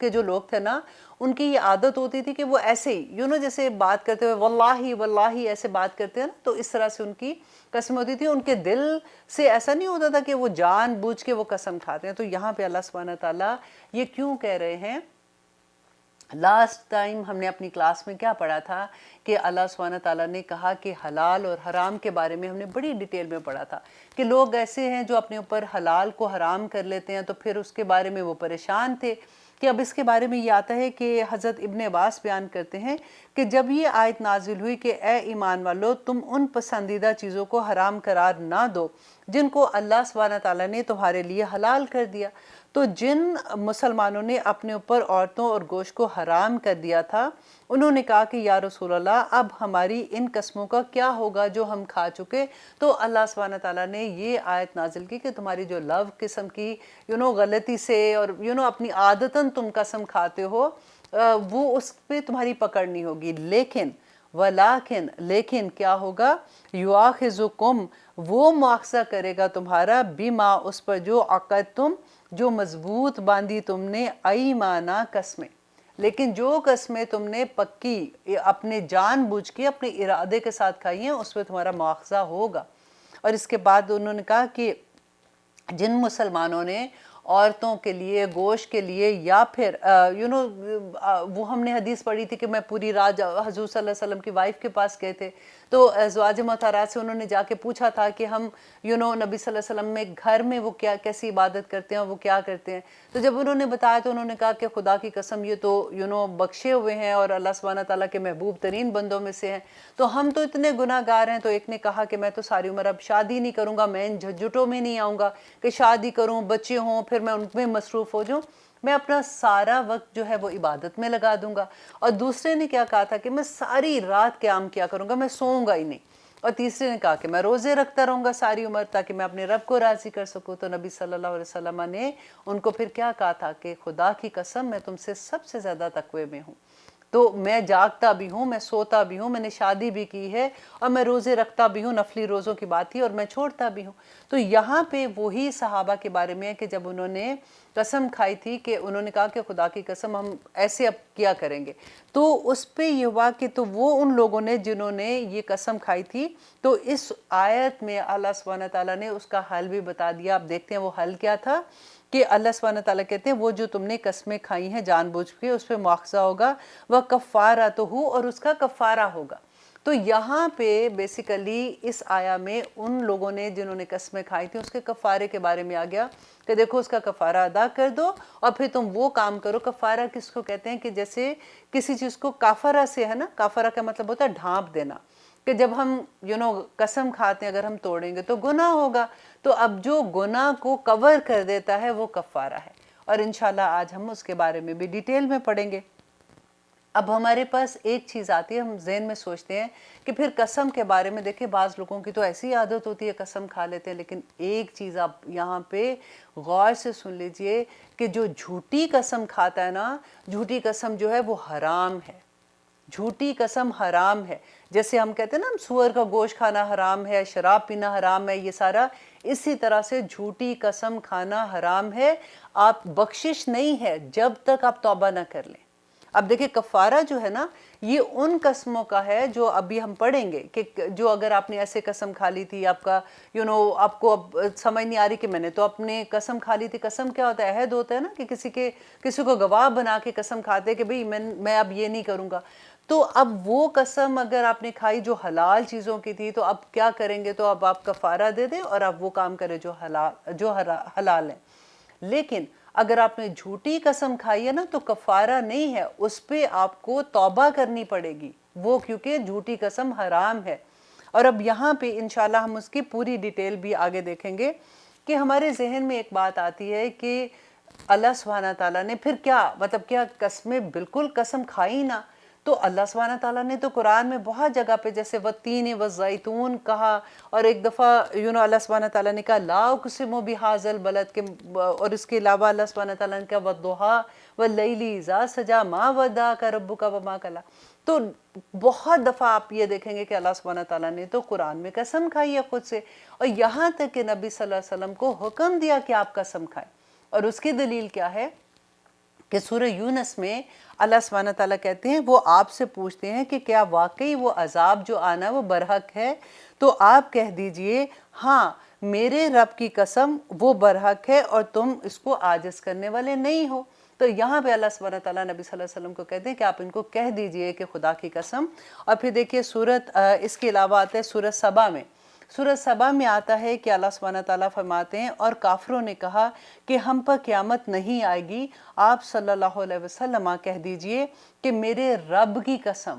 کے جو لوگ تھے نا ان کی یہ عادت ہوتی تھی کہ وہ ایسے ہی جیسے بات کرتے ہوئے واللہ واللہ ایسے بات کرتے ہیں نا، تو اس طرح سے ان کی قسم ہوتی تھی. ان کے دل سے ایسا نہیں ہوتا تھا کہ وہ جان بوجھ کے وہ قسم کھاتے ہیں. تو یہاں پہ اللہ سبحانہ تعالیٰ یہ کیوں کہہ رہے ہیں؟ لاسٹ ٹائم ہم نے اپنی کلاس میں کیا پڑھا تھا کہ اللہ سبحانہ تعالیٰ نے کہا کہ حلال اور حرام کے بارے میں ہم نے بڑی ڈیٹیل میں پڑھا تھا کہ لوگ ایسے ہیں جو اپنے اوپر حلال کو حرام کر لیتے ہیں، تو پھر اس کے بارے میں وہ پریشان تھے کہ اب اس کے بارے میں یہ آتا ہے کہ حضرت ابن عباس بیان کرتے ہیں کہ جب یہ آیت نازل ہوئی کہ اے ایمان والو تم ان پسندیدہ چیزوں کو حرام قرار نہ دو جن کو اللہ سبحانہ تعالیٰ نے تمہارے لیے حلال کر دیا. تو جن مسلمانوں نے اپنے اوپر عورتوں اور گوشت کو حرام کر دیا تھا انہوں نے کہا کہ یا رسول اللہ اب ہماری ان قسموں کا کیا ہوگا جو ہم کھا چکے. تو اللہ سبحانہ تعالیٰ نے یہ آیت نازل کی کہ تمہاری جو لو قسم کی غلطی سے اور اپنی عادتاً تم قسم کھاتے ہو وہ اس پہ تمہاری پکڑ نہیں ہوگی. لیکن کیا ہوگا؟ یواخذکم وہ مواخذہ کرے گا تمہارا بما اس پر جو عقدتم جو مضبوط باندھی تم نے ایمانا قسمیں. لیکن جو قسمیں تم نے پکی اپنے جان بوجھ کے اپنے ارادے کے ساتھ کھائی ہیں اس پہ تمہارا مواخذہ ہوگا. اور اس کے بعد انہوں نے کہا کہ جن مسلمانوں نے عورتوں کے لیے گوشت کے لیے یا پھر وہ ہم نے حدیث پڑھی تھی کہ میں پوری رات حضور صلی اللہ علیہ وسلم کی وائف کے پاس گئے تھے تو ازواج مطہرات سے انہوں نے جا کے پوچھا تھا کہ ہم نبی صلی اللہ علیہ وسلم میں گھر میں وہ کیسی عبادت کرتے ہیں وہ کیا کرتے ہیں. تو جب انہوں نے بتایا تو انہوں نے کہا کہ خدا کی قسم یہ تو بخشے ہوئے ہیں اور اللہ سبحانہ تعالیٰ کے محبوب ترین بندوں میں سے ہیں، تو ہم تو اتنے گناہ گار ہیں. تو ایک نے کہا کہ میں تو ساری عمر اب شادی نہیں کروں گا، میں ان جھجھٹوں میں نہیں آؤں گا کہ شادی کروں بچے ہوں پھر میں ان میں مصروف ہو جاؤں، میں اپنا سارا وقت جو ہے وہ عبادت میں لگا دوں گا. اور دوسرے نے کیا کہا تھا کہ میں ساری رات قیام کیا کروں گا، میں سوؤں گا ہی نہیں. اور تیسرے نے کہا کہ میں روزے رکھتا رہوں گا ساری عمر تاکہ میں اپنے رب کو راضی کر سکوں. تو نبی صلی اللہ علیہ وسلم نے ان کو پھر کیا کہا تھا کہ خدا کی قسم میں تم سے سب سے زیادہ تقوی میں ہوں، تو میں جاگتا بھی ہوں، میں سوتا بھی ہوں، میں نے شادی بھی کی ہے اور میں روزے رکھتا بھی ہوں، نفلی روزوں کی بات تھی، اور میں چھوڑتا بھی ہوں. تو یہاں پہ وہی صحابہ کے بارے میں ہے کہ جب انہوں نے قسم کھائی تھی کہ انہوں نے کہا کہ خدا کی قسم ہم ایسے اب کیا کریں گے، تو اس پہ یہ ہوا کہ تو وہ ان لوگوں نے جنہوں نے یہ قسم کھائی تھی تو اس آیت میں اللہ سبحانہ تعالیٰ نے اس کا حل بھی بتا دیا. آپ دیکھتے ہیں وہ حل کیا تھا کہ اللہ سبحانہ تعالیٰ کہتے ہیں وہ جو تم نے قسمیں کھائی ہیں جان بوجھ کے اس پہ مواخذہ ہوگا، وہ کفارۃہ اور اس کا کفارہ ہوگا. تو یہاں پہ بیسیکلی اس آیا میں ان لوگوں نے جنہوں نے قسمیں کھائی تھیں اس کے کفارے کے بارے میں آ گیا کہ دیکھو اس کا کفارہ ادا کر دو اور پھر تم وہ کام کرو. کفارہ کس کو کہتے ہیں کہ جیسے کسی چیز کو کافرہ سے ہے نا، کافرہ کا مطلب ہوتا ہے ڈھانپ دینا، کہ جب ہم قسم کھاتے ہیں اگر ہم توڑیں گے تو گناہ ہوگا، تو اب جو گناہ کو کور کر دیتا ہے وہ کفارہ ہے. اور انشاءاللہ آج ہم اس کے بارے میں بھی ڈیٹیل میں پڑھیں گے. اب ہمارے پاس ایک چیز آتی ہے، ہم ذہن میں سوچتے ہیں کہ پھر قسم کے بارے میں دیکھیں بعض لوگوں کی تو ایسی عادت ہوتی ہے قسم کھا لیتے ہیں، لیکن ایک چیز آپ یہاں پہ غور سے سن لیجئے کہ جو جھوٹی قسم کھاتا ہے نا، جھوٹی قسم جو ہے وہ حرام ہے. جھوٹی قسم حرام ہے. جیسے ہم کہتے ہیں نا سور کا گوشت کھانا حرام ہے، شراب پینا حرام ہے، یہ سارا اسی طرح سے جھوٹی قسم کھانا حرام ہے. آپ بخشش نہیں ہے جب تک آپ توبہ نہ کر لیں. اب دیکھیں کفارہ جو ہے نا یہ ان قسموں کا ہے جو ابھی ہم پڑھیں گے کہ جو اگر آپ نے ایسے قسم کھا لی تھی، آپ کا آپ کو اب سمجھ نہیں آ رہی کہ میں نے تو اپنے قسم کھا لی تھی. قسم کیا ہوتا ہے؟ عہد ہوتا ہے نا کہ کسی کو گواہ بنا کے قسم کھاتے کہ بھئی میں اب یہ نہیں کروں گا. تو اب وہ قسم اگر آپ نے کھائی جو حلال چیزوں کی تھی تو اب کیا کریں گے؟ تو اب آپ کفارہ دے دیں اور آپ وہ کام کریں جو حلال ہیں. لیکن اگر آپ نے جھوٹی قسم کھائی ہے نا تو کفارہ نہیں ہے، اس پہ آپ کو توبہ کرنی پڑے گی، وہ کیونکہ جھوٹی قسم حرام ہے. اور اب یہاں پہ انشاءاللہ ہم اس کی پوری ڈیٹیل بھی آگے دیکھیں گے کہ ہمارے ذہن میں ایک بات آتی ہے کہ اللہ سبحانہ تعالیٰ نے پھر کیا قسمیں بالکل قسم کھائی نا؟ تو اللہ سبحانہ تعالیٰ نے تو قرآن میں بہت جگہ پہ جیسے والتین والزیتون کہا، اور ایک دفعہ اللہ سبحانہ تعالیٰ نے کہا لا اقسم بہذا البلد، اور اس کے علاوہ اللہ سبحانہ تعالیٰ نے کہا والضحیٰ واللیل اذا سجی ما ودعک ربک وما قلی. تو بہت دفعہ آپ یہ دیکھیں گے کہ اللہ سبحانہ تعالیٰ نے تو قرآن میں قسم کھائی ہے خود سے، اور یہاں تک کہ نبی صلی اللہ علیہ وسلم کو حکم دیا کہ آپ قسم کھائیں. اور اس کی دلیل کیا ہے کہ سورہ یونس میں اللہ سبحانہ تعالیٰ کہتے ہیں وہ آپ سے پوچھتے ہیں کہ کیا واقعی وہ عذاب جو آنا وہ برحق ہے، تو آپ کہہ دیجئے ہاں میرے رب کی قسم وہ برحق ہے اور تم اس کو عاجز کرنے والے نہیں ہو۔ تو یہاں پہ اللہ سبحانہ تعالیٰ نبی صلی اللہ علیہ وسلم کو کہتے ہیں کہ آپ ان کو کہہ دیجئے کہ خدا کی قسم۔ اور پھر دیکھیے سورت اس کے علاوہ آتا ہے سورت سبا میں، سورہ سبا میں آتا ہے کہ اللہ سبحانہ تعالیٰ فرماتے ہیں اور کافروں نے کہا کہ ہم پر قیامت نہیں آئے گی، آپ صلی اللہ علیہ وسلم کہہ دیجئے کہ میرے رب کی قسم،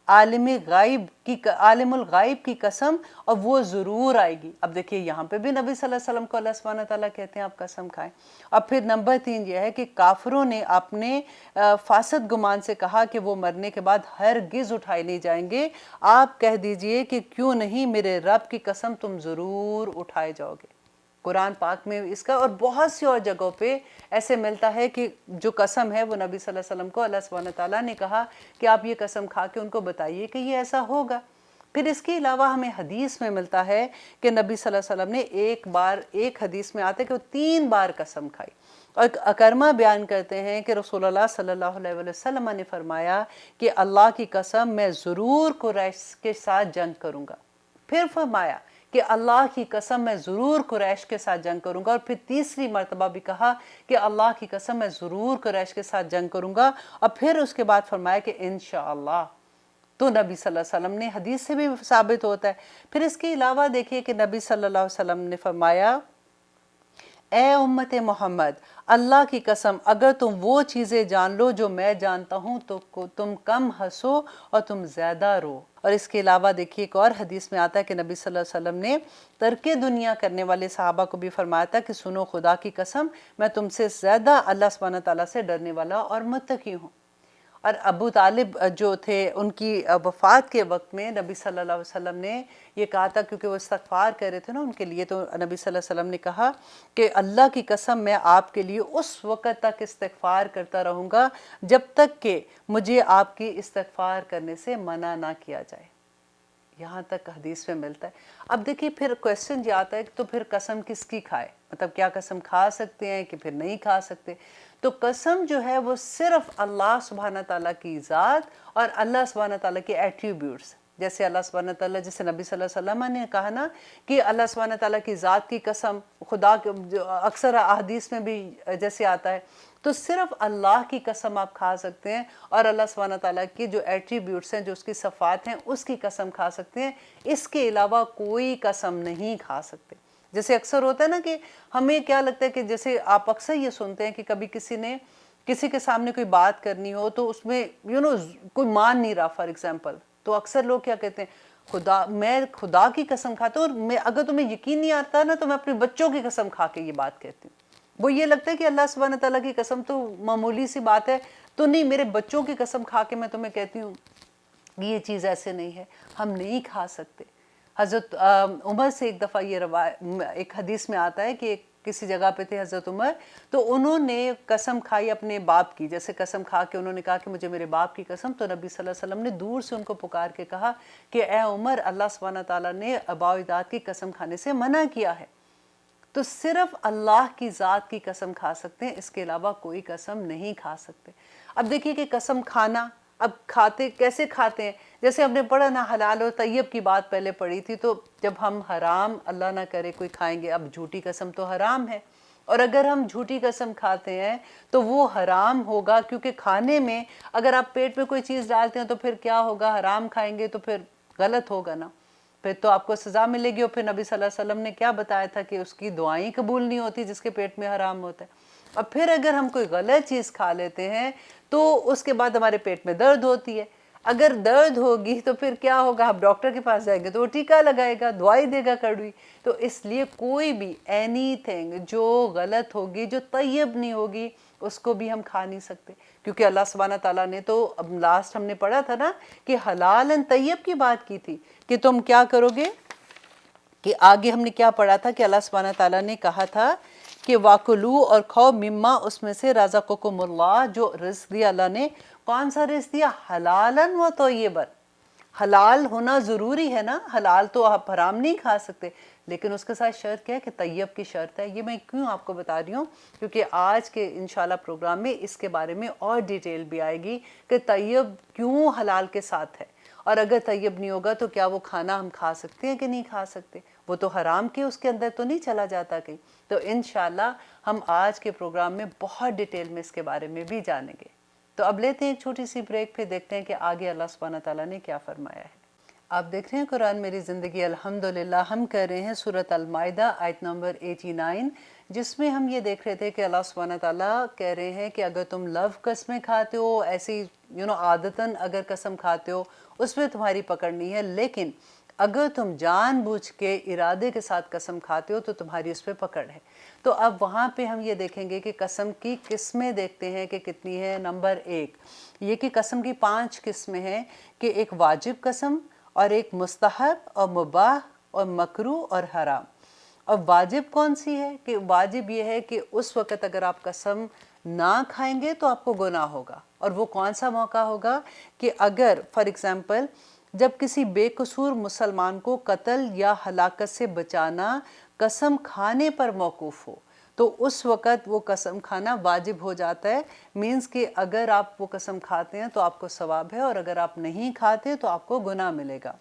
عالم الغائب کی قسم، اور وہ ضرور آئے گی۔ اب دیکھیے یہاں پہ بھی نبی صلی اللہ علیہ وسلم کو اللہ سبحانہ تعالیٰ کہتے ہیں آپ قسم کھائیں۔ اب پھر نمبر 3 یہ ہے کہ کافروں نے اپنے فاسد گمان سے کہا کہ وہ مرنے کے بعد ہرگز اٹھائے نہیں جائیں گے، آپ کہہ دیجئے کہ کیوں نہیں میرے رب کی قسم تم ضرور اٹھائے جاؤ گے۔ قرآن پاک میں اس کا اور بہت سی اور جگہوں پہ ایسے ملتا ہے کہ جو قسم ہے وہ نبی صلی اللہ علیہ وسلم کو اللہ سبحانہ تعالیٰ نے کہا کہ آپ یہ قسم کھا کے ان کو بتائیے کہ یہ ایسا ہوگا۔ پھر اس کے علاوہ ہمیں حدیث میں ملتا ہے کہ نبی صلی اللہ علیہ وسلم نے ایک حدیث میں آتا ہے کہ وہ 3 بار قسم کھائی، اور اکرمہ بیان کرتے ہیں کہ رسول اللہ صلی اللہ علیہ وسلم نے فرمایا کہ اللہ کی قسم میں ضرور قریش کے ساتھ جنگ کروں گا، پھر فرمایا کہ اللہ کی قسم میں ضرور قریش کے ساتھ جنگ کروں گا، اور پھر تیسری مرتبہ بھی کہا کہ اللہ کی قسم میں ضرور قریش کے ساتھ جنگ کروں گا، اور پھر اس کے بعد فرمایا کہ انشاءاللہ۔ تو نبی صلی اللہ علیہ وسلم نے حدیث سے بھی ثابت ہوتا ہے۔ پھر اس کے علاوہ دیکھیے کہ نبی صلی اللہ علیہ وسلم نے فرمایا اے امت محمد، اللہ کی قسم اگر تم وہ چیزیں جان لو جو میں جانتا ہوں تو تم کم ہنسو اور تم زیادہ رو۔ اور اس کے علاوہ دیکھیے ایک اور حدیث میں آتا ہے کہ نبی صلی اللہ علیہ وسلم نے ترک دنیا کرنے والے صحابہ کو بھی فرمایا تھا کہ سنو خدا کی قسم میں تم سے زیادہ اللہ سبحانہ تعالیٰ سے ڈرنے والا اور متقی ہوں۔ اور ابو طالب جو تھے ان کی وفات کے وقت میں نبی صلی اللہ علیہ وسلم نے یہ کہا تھا، کیونکہ وہ استغفار کر رہے تھے نا ان کے لیے، تو نبی صلی اللہ علیہ وسلم نے کہا کہ اللہ کی قسم میں آپ کے لیے اس وقت تک استغفار کرتا رہوں گا جب تک کہ مجھے آپ کی استغفار کرنے سے منع نہ کیا جائے۔ یہاں تک حدیث میں ملتا ہے۔ اب دیکھیے پھر کویسچن یہ آتا ہے کہ تو پھر قسم کس کی کھائے، مطلب کیا قسم کھا سکتے ہیں کہ پھر نہیں کھا سکتے؟ تو قسم جو ہے وہ صرف اللہ سبحانہ تعالیٰ کی ذات اور اللہ سبحانہ تعالیٰ کے ایٹریبیوٹس، جیسے اللہ سبحانہ تعالیٰ، جیسے نبی صلی اللہ علیہ وسلم نے کہا نا کہ اللہ سبحانہ تعالیٰ کی ذات کی قسم، خدا جو اکثر احادیث میں بھی جیسے آتا ہے، تو صرف اللہ کی قسم آپ کھا سکتے ہیں، اور اللہ سبحانہ تعالیٰ کی جو ایٹریبیوٹس ہیں، جو اس کی صفات ہیں، اس کی قسم کھا سکتے ہیں۔ اس کے علاوہ کوئی قسم نہیں کھا سکتے۔ جیسے اکثر ہوتا ہے نا کہ ہمیں کیا لگتا ہے کہ جیسے آپ اکثر یہ سنتے ہیں کہ کبھی کسی کے سامنے کوئی بات کرنی ہو تو اس میں کوئی مان نہیں رہا فار ایگزامپل، تو اکثر لوگ کیا کہتے ہیں میں خدا کی قسم کھاتا ہوں، اور اگر تمہیں یقین نہیں آتا نا تو میں اپنے بچوں کی قسم کھا کے یہ بات کہتی ہوں۔ وہ یہ لگتا ہے کہ اللہ سبحانہ تعالیٰ کی قسم تو معمولی سی بات ہے، تو نہیں، میرے بچوں کی قسم کھا کے میں تمہیں کہتی ہوں یہ چیز ایسے نہیں ہے، ہم نہیں کھا سکتے۔ حضرت عمر سے ایک دفعہ یہ ایک حدیث میں آتا ہے کہ کسی جگہ پہ تھے حضرت عمر، تو انہوں نے قسم کھائی اپنے باپ کی، جیسے قسم کھا کے انہوں نے کہا کہ مجھے میرے باپ کی قسم، تو نبی صلی اللہ علیہ وسلم نے دور سے ان کو پکار کے کہا کہ اے عمر، اللہ سبحانہ تعالیٰ نے آباء و اجداد کی قسم کھانے سے منع کیا ہے۔ تو صرف اللہ کی ذات کی قسم کھا سکتے ہیں، اس کے علاوہ کوئی قسم نہیں کھا سکتے۔ اب دیکھیے کہ قسم کھانا، اب کھاتے کیسے کھاتے ہیں؟ جیسے ہم نے پڑھا نا حلال اور طیب کی بات پہلے پڑھی تھی، تو جب ہم حرام اللہ نہ کرے کوئی کھائیں گے، اب جھوٹی قسم تو حرام ہے، اور اگر ہم جھوٹی قسم کھاتے ہیں تو وہ حرام ہوگا، کیونکہ کھانے میں اگر آپ پیٹ میں کوئی چیز ڈالتے ہیں تو پھر کیا ہوگا؟ حرام کھائیں گے تو پھر غلط ہوگا نا، پھر تو آپ کو سزا ملے گی۔ اور پھر نبی صلی اللہ علیہ وسلم نے کیا بتایا تھا کہ اس کی دعائیں قبول نہیں ہوتی جس کے پیٹ میں حرام ہوتا ہے۔ اور پھر اگر ہم کوئی غلط چیز کھا لیتے ہیں تو اس کے بعد ہمارے پیٹ میں درد ہوتی ہے، اگر درد ہوگی تو پھر کیا ہوگا؟ آپ ڈاکٹر کے پاس جائیں گے تو وہ ٹیکا لگائے گا، دوائی دے گا کڑوی۔ تو اس لیے کوئی بھی اینی تھنگ جو غلط ہوگی، جو طیب نہیں ہوگی، اس کو بھی ہم کھا نہیں سکتے، کیونکہ اللہ سبحانہ تعالیٰ نے تو اب لاسٹ ہم نے پڑھا تھا نا کہ حلال طیب کی بات کی تھی کہ تم کیا کرو گے، کہ آگے ہم نے کیا پڑھا تھا کہ اللہ سبحانہ تعالیٰ نے کہا تھا کہ واکلو، اور کھاؤ، مما، اس میں سے رزقکم اللہ، جو رزق دیا اللہ نے۔ کون سا رزق دیا؟ حلالاً و طیباً، حلال ہونا ضروری ہے نا، حلال تو آپ حرام نہیں کھا سکتے، لیکن اس کے ساتھ شرط کیا ہے کہ طیب کی شرط ہے۔ یہ میں کیوں آپ کو بتا رہی ہوں، کیونکہ آج کے انشاءاللہ پروگرام میں اس کے بارے میں اور ڈیٹیل بھی آئے گی کہ طیب کیوں حلال کے ساتھ ہے، اور اگر طیب نہیں ہوگا تو کیا وہ کھانا ہم کھا سکتے ہیں کہ نہیں کھا سکتے، وہ تو حرام کے اس کے اندر تو نہیں چلا جاتا کہیں۔ تو انشاءاللہ ہم آج کے پروگرام میں بہت ڈیٹیل میں اس کے بارے میں بھی جانیں گے۔ تو اب لیتے ہیں ایک چھوٹی سی بریک، پھر دیکھتے ہیں کہ آگے اللہ سبحانہ تعالیٰ نے کیا فرمایا ہے۔ آپ دیکھ رہے ہیں قرآن میری زندگی، الحمدللہ ہم کر رہے ہیں سورۃ المائدہ آیت نمبر 89، جس میں ہم یہ دیکھ رہے تھے کہ اللہ سبحانہ تعالیٰ کہہ رہے ہیں کہ اگر تم لو قسمیں کھاتے ہو، ایسی عادتاً اگر قسم کھاتے ہو، اس میں تمہاری پکڑ نہیں ہے، لیکن اگر تم جان بوجھ کے ارادے کے ساتھ قسم کھاتے ہو تو تمہاری اس پہ پکڑ ہے۔ تو اب وہاں پہ ہم یہ دیکھیں گے کہ قسم کی قسمیں دیکھتے ہیں کہ کتنی ہیں۔ نمبر 1 یہ کہ قسم کی 5 قسمیں ہیں، کہ ایک واجب قسم، اور ایک مستحب اور مباح اور مکروہ اور حرام۔ اور واجب کون سی ہے؟ کہ واجب یہ ہے کہ اس وقت اگر آپ قسم نہ کھائیں گے تو آپ کو گناہ ہوگا، اور وہ کون سا موقع ہوگا کہ اگر فار ایگزامپل جب کسی بے قصور مسلمان کو قتل یا ہلاکت سے بچانا قسم کھانے پر موقوف ہو، تو اس وقت وہ قسم کھانا واجب ہو جاتا ہے۔ مینز کہ اگر آپ وہ قسم کھاتے ہیں تو آپ کو ثواب ہے، اور اگر آپ نہیں کھاتے تو آپ کو گناہ ملے گا۔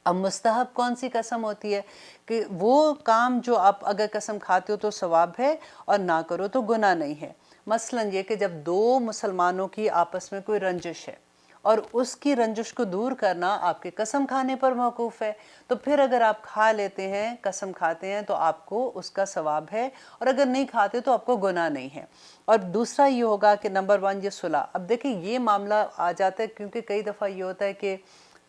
اب مستحب کون سی قسم ہوتی ہے؟ کہ وہ کام جو آپ اگر قسم کھاتے ہو تو ثواب ہے، اور نہ کرو تو گناہ نہیں ہے۔ مثلا یہ کہ جب 2 مسلمانوں کی آپس میں کوئی رنجش ہے، اور اس کی رنجش کو دور کرنا آپ کے قسم کھانے پر موقوف ہے، تو پھر اگر آپ کھا لیتے ہیں، قسم کھاتے ہیں، تو آپ کو اس کا ثواب ہے، اور اگر نہیں کھاتے تو آپ کو گناہ نہیں ہے۔ اور دوسرا یہ ہوگا کہ نمبر 1 یہ صلح۔ اب دیکھیں یہ معاملہ آ جاتا ہے کیونکہ کئی دفعہ یہ ہوتا ہے کہ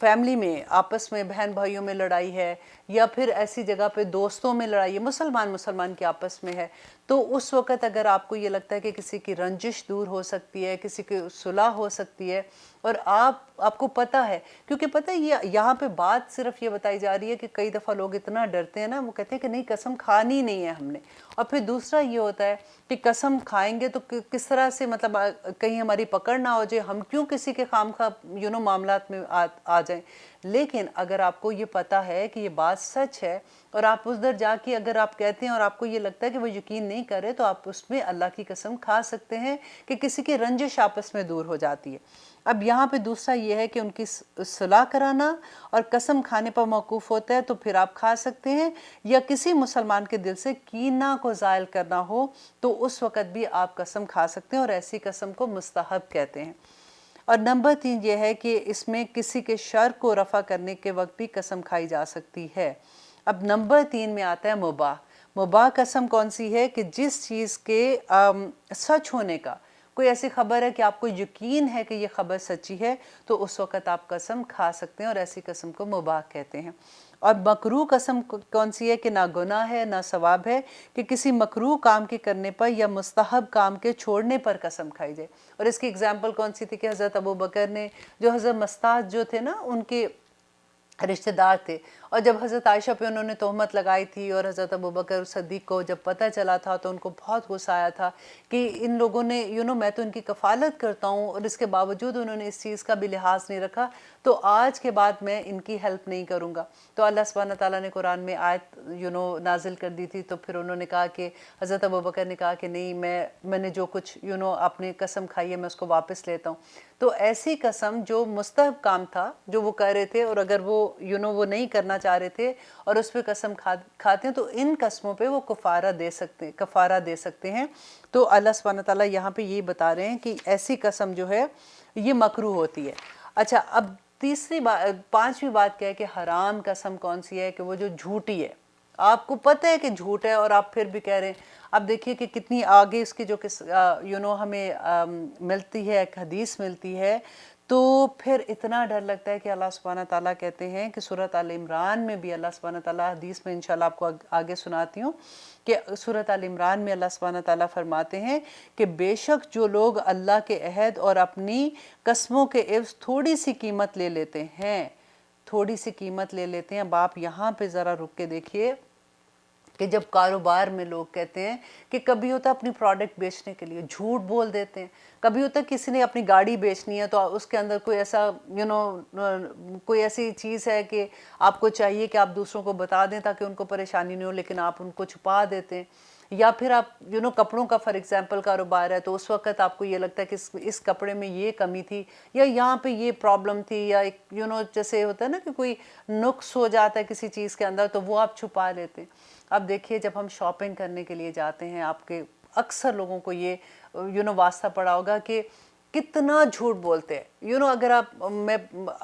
فیملی میں آپس میں بہن بھائیوں میں لڑائی ہے، یا پھر ایسی جگہ پہ دوستوں میں لڑائی ہے، مسلمان کے آپس میں ہے، تو اس وقت اگر آپ کو یہ لگتا ہے کہ کسی کی رنجش دور ہو سکتی ہے، کسی کی صلح ہو سکتی ہے، اور آپ کو پتہ ہے، کیونکہ پتہ ہے یہ یہاں پہ بات صرف یہ بتائی جا رہی ہے کہ کئی دفعہ لوگ اتنا ڈرتے ہیں نا، وہ کہتے ہیں کہ نہیں قسم کھانی نہیں ہے ہم نے۔ اور پھر دوسرا یہ ہوتا ہے کہ قسم کھائیں گے تو کس طرح سے مطلب کہیں ہماری پکڑ نہ ہو جائے، ہم کیوں کسی کے خام خواہ معاملات میں آ جائیں۔ لیکن اگر آپ کو یہ پتہ ہے کہ یہ بات سچ ہے، اور آپ ادھر جا کے اگر آپ کہتے ہیں اور آپ کو یہ لگتا ہے کہ وہ یقین نہیں کر رہے، تو آپ اس میں اللہ کی قسم کھا سکتے ہیں کہ کسی کی رنجش آپس میں دور ہو جاتی ہے۔ اب یہاں پہ دوسرا یہ ہے کہ ان کی صلح کرانا اور قسم کھانے پر موقوف ہوتا ہے، تو پھر آپ کھا سکتے ہیں، یا کسی مسلمان کے دل سے کینہ کو زائل کرنا ہو تو اس وقت بھی آپ قسم کھا سکتے ہیں، اور ایسی قسم کو مستحب کہتے ہیں۔ اور نمبر 3 یہ ہے کہ اس میں کسی کے شر کو رفع کرنے کے وقت بھی قسم کھائی جا سکتی ہے۔ اب نمبر 3 میں آتا ہے مباح۔ مباح قسم کون سی ہے؟ کہ جس چیز کے سچ ہونے کا کوئی ایسی خبر ہے کہ آپ کو یقین ہے کہ یہ خبر سچی ہے، تو اس وقت آپ قسم کھا سکتے ہیں، اور ایسی قسم کو مباح کہتے ہیں۔ اور مکروہ قسم کون سی ہے؟ کہ نہ گناہ ہے نہ ثواب ہے، کہ کسی مکروہ کام کے کرنے پر یا مستحب کام کے چھوڑنے پر قسم کھائی جائے۔ اور اس کی اگزامپل کون سی تھی؟ کہ حضرت ابوبکر نے، جو حضرت مستاح جو تھے نا ان کے رشتہ دار تھے، اور جب حضرت عائشہ پہ انہوں نے تہمت لگائی تھی، اور حضرت ابوبکر صدیق کو جب پتہ چلا تھا تو ان کو بہت غصہ آیا تھا کہ ان لوگوں نے میں تو ان کی کفالت کرتا ہوں، اور اس کے باوجود انہوں نے اس چیز کا بھی لحاظ نہیں رکھا، تو آج کے بعد میں ان کی ہیلپ نہیں کروں گا۔ تو اللہ سبحانہ تعالیٰ نے قرآن میں آیت نازل کر دی تھی، تو پھر انہوں نے کہا کہ حضرت ابوبکر نے کہا کہ نہیں، میں نے جو کچھ اپنی قسم کھائی ہے میں اس کو واپس لیتا ہوں۔ تو ایسی قسم جو مستحب کام تھا جو وہ کر رہے تھے، اور اگر وہ وہ نہیں کرنا چاہ رہے تھے اور اس پہ قسم کھاتے ہیں، تو ان قسموں پہ وہ کفارہ دے سکتے ہیں۔ تو اللہ سبحانہ تعالیٰ یہاں پہ یہ بتا رہے ہیں کہ ایسی قسم جو ہے یہ مکروہ ہوتی ہے۔ اچھا، اب پانچویں بات کیا ہے کہ حرام قسم کون سی ہے؟ کہ وہ جو جھوٹی ہے، آپ کو پتہ ہے کہ جھوٹ ہے اور آپ پھر بھی کہہ رہے ہیں۔ اب دیکھیے کہ کتنی آگے اس کی جو ہمیں ملتی ہے، ایک حدیث ملتی ہے، تو پھر اتنا ڈر لگتا ہے کہ اللہ سبحانہ تعالیٰ کہتے ہیں کہ سورۃ آل عمران میں بھی اللہ سبحانہ تعالیٰ، حدیث میں انشاءاللہ آپ کو آگے سناتی ہوں، کہ سورۃ آل عمران میں اللہ سبحانہ تعالیٰ فرماتے ہیں کہ بے شک جو لوگ اللہ کے عہد اور اپنی قسموں کے عوض تھوڑی سی قیمت لے لیتے ہیں، اب آپ یہاں پہ ذرا رک کے دیکھیے کہ جب کاروبار میں لوگ کہتے ہیں کہ کبھی ہوتا ہے اپنی پروڈکٹ بیچنے کے لیے جھوٹ بول دیتے ہیں، کبھی ہوتا ہے کسی نے اپنی گاڑی بیچنی ہے تو اس کے اندر کوئی ایسا کوئی ایسی چیز ہے کہ آپ کو چاہیے کہ آپ دوسروں کو بتا دیں تاکہ ان کو پریشانی نہیں ہو، لیکن آپ ان کو چھپا دیتے ہیں۔ یا پھر آپ کپڑوں کا فار ایگزامپل کاروبار ہے تو اس وقت آپ کو یہ لگتا ہے کہ اس کپڑے میں یہ کمی تھی یا یہاں پہ یہ پرابلم تھی، یا ایک جیسے ہوتا ہے نا کہ کوئی نقص ہو جاتا ہے کسی چیز کے اندر تو وہ آپ چھپا لیتے ہیں۔ اب دیکھیے جب ہم شاپنگ کرنے کے لیے جاتے ہیں، آپ کے اکثر لوگوں کو یہ واسطہ پڑا ہوگا کہ کتنا جھوٹ بولتے ہیں۔ اگر آپ میں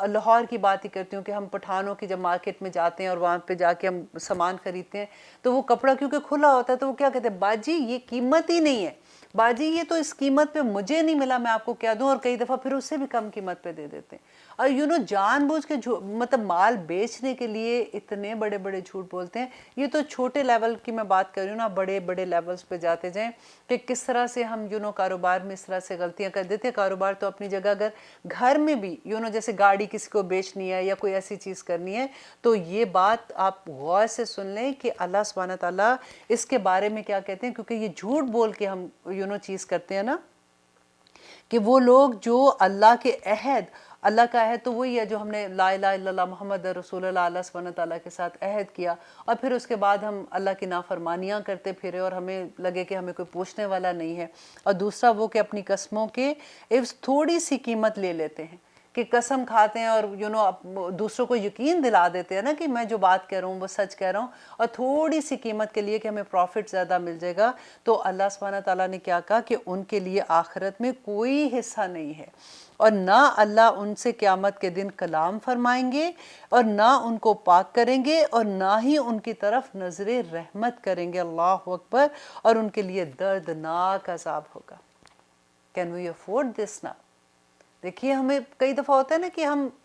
لاہور کی بات ہی کرتی ہوں کہ ہم پٹھانوں کی جب مارکیٹ میں جاتے ہیں اور وہاں پہ جا کے ہم سامان خریدتے ہیں تو وہ کپڑا کیونکہ کھلا ہوتا ہے تو وہ کیا کہتے ہیں، باجی یہ قیمت ہی نہیں ہے، باجی یہ تو اس قیمت پہ مجھے نہیں ملا، میں آپ کو کیا دوں، اور کئی دفعہ پھر اس سے بھی کم قیمت پہ دے دیتے ہیں۔ اور جان بوجھ کے مطلب مال بیچنے کے لیے اتنے بڑے بڑے جھوٹ بولتے ہیں۔ یہ تو چھوٹے لیول کی میں بات کر رہی ہوں نا، بڑے بڑے لیولز پہ جاتے جائیں کہ کس طرح سے ہم کاروبار میں اس طرح سے غلطیاں کر دیتے ہیں۔ کاروبار تو اپنی جگہ، اگر گھر میں بھی جیسے گاڑی کسی کو بیچنی ہے یا کوئی ایسی چیز کرنی ہے تو یہ بات آپ غور سے سن لیں کہ اللہ سبحانہ تعالیٰ اس کے بارے میں کیا کہتے ہیں، کیونکہ یہ جھوٹ بول کے ہم چیز کرتے ہیں نا، کہ وہ لوگ جو اللہ کے عہد، اللہ کا عہد تو وہی ہے جو ہم نے لا الہ الا اللہ محمد رسول اللہ اللہ سبحانہ تعالیٰ کے ساتھ عہد کیا، اور پھر اس کے بعد ہم اللہ کی نافرمانیاں کرتے پھرے اور ہمیں لگے کہ ہمیں کوئی پوچھنے والا نہیں ہے۔ اور دوسرا وہ کہ اپنی قسموں کے تھوڑی سی قیمت لے لیتے ہیں، کہ قسم کھاتے ہیں اور دوسروں کو یقین دلا دیتے ہیں نا کہ میں جو بات کہہ رہا ہوں وہ سچ کہہ رہا ہوں، اور تھوڑی سی قیمت کے لیے کہ ہمیں پروفٹ زیادہ مل جائے گا، تو اللہ سبحانہ تعالیٰ نے کیا کہا کہ ان کے لیے آخرت میں کوئی حصہ نہیں ہے، اور نہ اللہ ان سے قیامت کے دن کلام فرمائیں گے، اور نہ ان کو پاک کریں گے، اور نہ ہی ان کی طرف نظر رحمت کریں گے۔ اللہ اکبر۔ اور ان کے لیے دردناک عذاب ہوگا۔ Can we afford this now؟ دیکھیے ہمیں کئی دفعہ ہوتا ہے نا کہ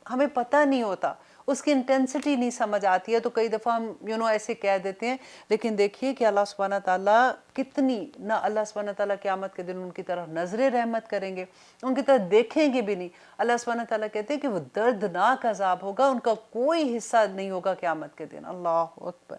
ہمیں پتہ نہیں ہوتا، اس کی انٹینسٹی نہیں سمجھ آتی ہے، تو کئی دفعہ ہم ایسے کہہ دیتے ہیں، لیکن دیکھیے کہ اللہ سبحانہ تعالیٰ کتنی، نہ اللہ سبحانہ تعالیٰ قیامت کے دن ان کی طرف نظر رحمت کریں گے، ان کی طرف دیکھیں گے بھی نہیں۔ اللہ سبحانہ تعالیٰ کہتے ہیں کہ وہ دردناک عذاب ہوگا، ان کا کوئی حصہ نہیں ہوگا قیامت کے دن۔ اللہ اکبر۔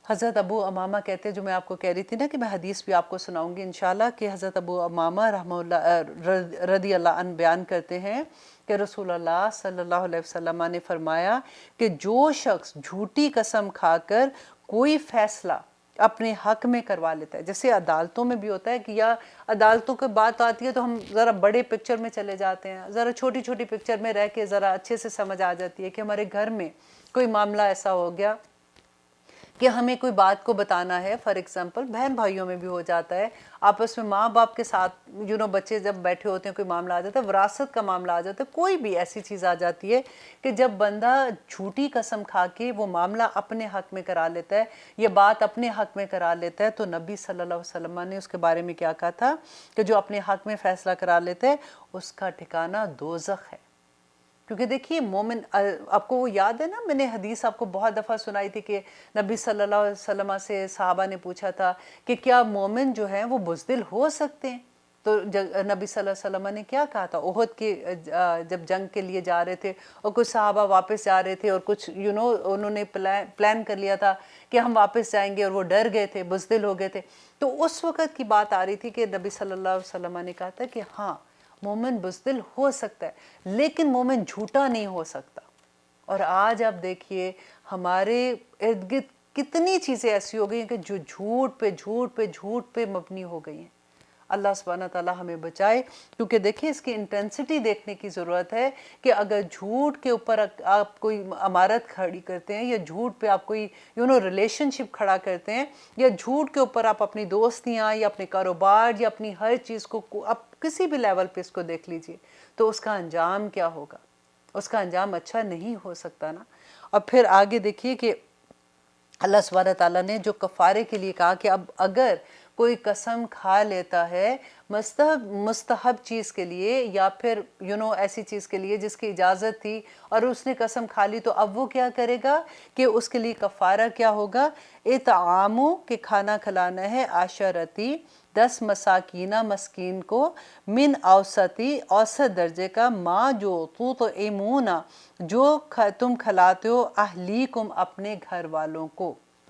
حضرت ابو امامہ کہتے ہیں، جو میں آپ کو کہہ رہی تھی نا کہ میں حدیث بھی آپ کو سناؤں گی انشاءاللہ، کہ حضرت ابو امامہ رحمہ اللہ رضی اللہ عنہ بیان کرتے ہیں کہ رسول اللہ صلی اللہ علیہ وسلم نے فرمایا کہ جو شخص جھوٹی قسم کھا کر کوئی فیصلہ اپنے حق میں کروا لیتا ہے، جیسے عدالتوں میں بھی ہوتا ہے کہ یا عدالتوں کی بات آتی ہے تو ہم ذرا بڑے پکچر میں چلے جاتے ہیں، ذرا چھوٹی چھوٹی پکچر میں رہ کے ذرا اچھے سے سمجھ آ جاتی ہے کہ ہمارے گھر میں کوئی معاملہ ایسا ہو گیا کہ ہمیں کوئی بات کو بتانا ہے، فار ایگزامپل بہن بھائیوں میں بھی ہو جاتا ہے، آپس میں ماں باپ کے ساتھ بچے جب بیٹھے ہوتے ہیں، کوئی معاملہ آ جاتا ہے، وراثت کا معاملہ آ جاتا ہے، کوئی بھی ایسی چیز آ جاتی ہے کہ جب بندہ جھوٹی قسم کھا کے وہ معاملہ اپنے حق میں کرا لیتا ہے، یہ بات اپنے حق میں کرا لیتا ہے، تو نبی صلی اللہ علیہ وسلم نے اس کے بارے میں کیا کہا تھا کہ جو اپنے حق میں فیصلہ کرا لیتا ہے اس کا ٹھکانہ دوزخ ہے۔ کیونکہ دیکھیے مومن، آپ کو وہ یاد ہے نا، میں نے حدیث آپ کو بہت دفعہ سنائی تھی کہ نبی صلی اللہ علیہ وسلم سے صحابہ نے پوچھا تھا کہ کیا مومن جو ہیں وہ بزدل ہو سکتے ہیں؟ تو نبی صلی اللہ علیہ وسلم نے کیا کہا تھا؟ احد کے جب جنگ کے لیے جا رہے تھے اور کچھ صحابہ واپس جا رہے تھے اور کچھ انہوں نے پلان کر لیا تھا کہ ہم واپس جائیں گے، اور وہ ڈر گئے تھے، بزدل ہو گئے تھے، تو اس وقت کی بات آ رہی تھی کہ نبی صلی اللہ علیہ وسلم نے کہا تھا کہ ہاں مومن بزدل ہو سکتا ہے لیکن مومن جھوٹا نہیں ہو سکتا۔ اور آج آپ دیکھیے ہمارے ارد گرد کتنی چیزیں ایسی ہو گئی ہیں کہ جو جھوٹ پہ جھوٹ پہ جھوٹ پہ مبنی ہو گئی ہیں۔ اللہ سبحانہ تعالیٰ ہمیں بچائے، کیونکہ دیکھیں اس کی انٹینسٹی دیکھنے کی ضرورت ہے کہ اگر جھوٹ کے اوپر آپ کوئی عمارت کھڑی کرتے ہیں، یا جھوٹ پہ آپ کوئی ریلیشن شپ کھڑا کرتے ہیں، یا جھوٹ کے اوپر آپ اپنی دوستیاں یا اپنے کاروبار یا اپنی ہر چیز کو آپ کسی بھی لیول پہ اس کو دیکھ لیجئے، تو اس کا انجام کیا ہوگا؟ اس کا انجام اچھا نہیں ہو سکتا نا۔ اور پھر آگے دیکھیے کہ اللہ سبحانہ تعالیٰ نے جو کفارے کے لیے کہا کہ اب اگر کوئی قسم کھا لیتا ہے مستحب چیز کے لیے یا پھر ایسی چیز کے لیے جس کی اجازت تھی اور اس نے قسم کھا لی، تو اب وہ کیا کرے گا کہ اس کے لیے کفارہ کیا ہوگا؟ اطعامو، کہ کھانا کھلانا ہے، عشرتی 10 مساکینہ مسکین کو، من اوسطی اوسط درجے کا، ما جو تطعمون جو تم کھلاتے ہو، اہلیکم اپنے گھر والوں کو۔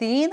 3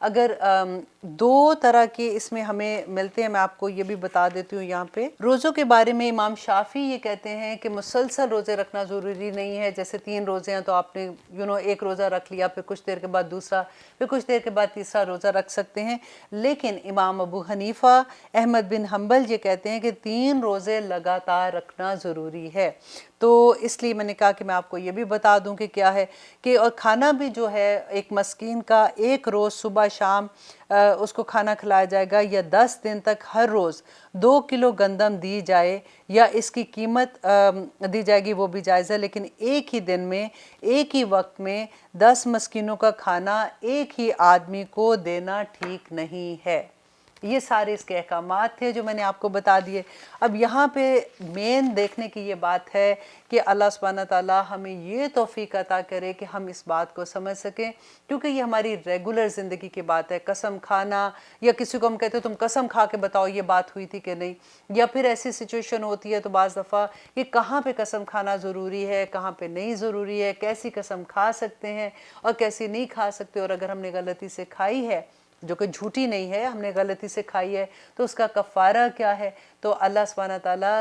اگر دو طرح کے اس میں ہمیں ملتے ہیں، میں آپ کو یہ بھی بتا دیتی ہوں یہاں پہ۔ روزوں کے بارے میں امام شافعی یہ کہتے ہیں کہ مسلسل روزے رکھنا ضروری نہیں ہے، جیسے 3 روزے ہیں تو آپ نے ایک روزہ رکھ لیا، پھر کچھ دیر کے بعد دوسرا، پھر کچھ دیر کے بعد تیسرا روزہ رکھ سکتے ہیں۔ لیکن امام ابو حنیفہ، احمد بن حنبل یہ کہتے ہیں کہ 3 روزے لگاتار رکھنا ضروری ہے۔ تو اس لیے میں نے کہا کہ میں آپ کو یہ بھی بتا دوں کہ کیا ہے کہ، اور کھانا بھی جو ہے ایک مسکین کا 1 روز صبح شام اس کو کھانا کھلایا جائے گا، یا 10 دن تک ہر روز 2 کلو گندم دی جائے یا اس کی قیمت دی جائے گی، وہ بھی جائز ہے۔ لیکن ایک ہی دن میں، ایک ہی وقت میں 10 مسکینوں کا کھانا ایک ہی آدمی کو دینا ٹھیک نہیں ہے۔ یہ سارے اس کے احکامات تھے جو میں نے آپ کو بتا دیے۔ اب یہاں پہ مین دیکھنے کی یہ بات ہے کہ اللہ سبحانہ تعالیٰ ہمیں یہ توفیق عطا کرے کہ ہم اس بات کو سمجھ سکیں، کیونکہ یہ ہماری ریگولر زندگی کی بات ہے۔ قسم کھانا، یا کسی کو ہم کہتے ہیں تم قسم کھا کے بتاؤ یہ بات ہوئی تھی کہ نہیں، یا پھر ایسی سچویشن ہوتی ہے تو بعض دفعہ کہ کہاں پہ قسم کھانا ضروری ہے، کہاں پہ نہیں ضروری ہے، کیسی قسم کھا سکتے ہیں اور کیسی نہیں کھا سکتے، اور اگر ہم نے غلطی سے کھائی ہے جو کہ جھوٹی نہیں ہے، ہم نے غلطی سے کھائی ہے تو اس کا کفارہ کیا ہے۔ تو اللہ سبحانہ تعالیٰ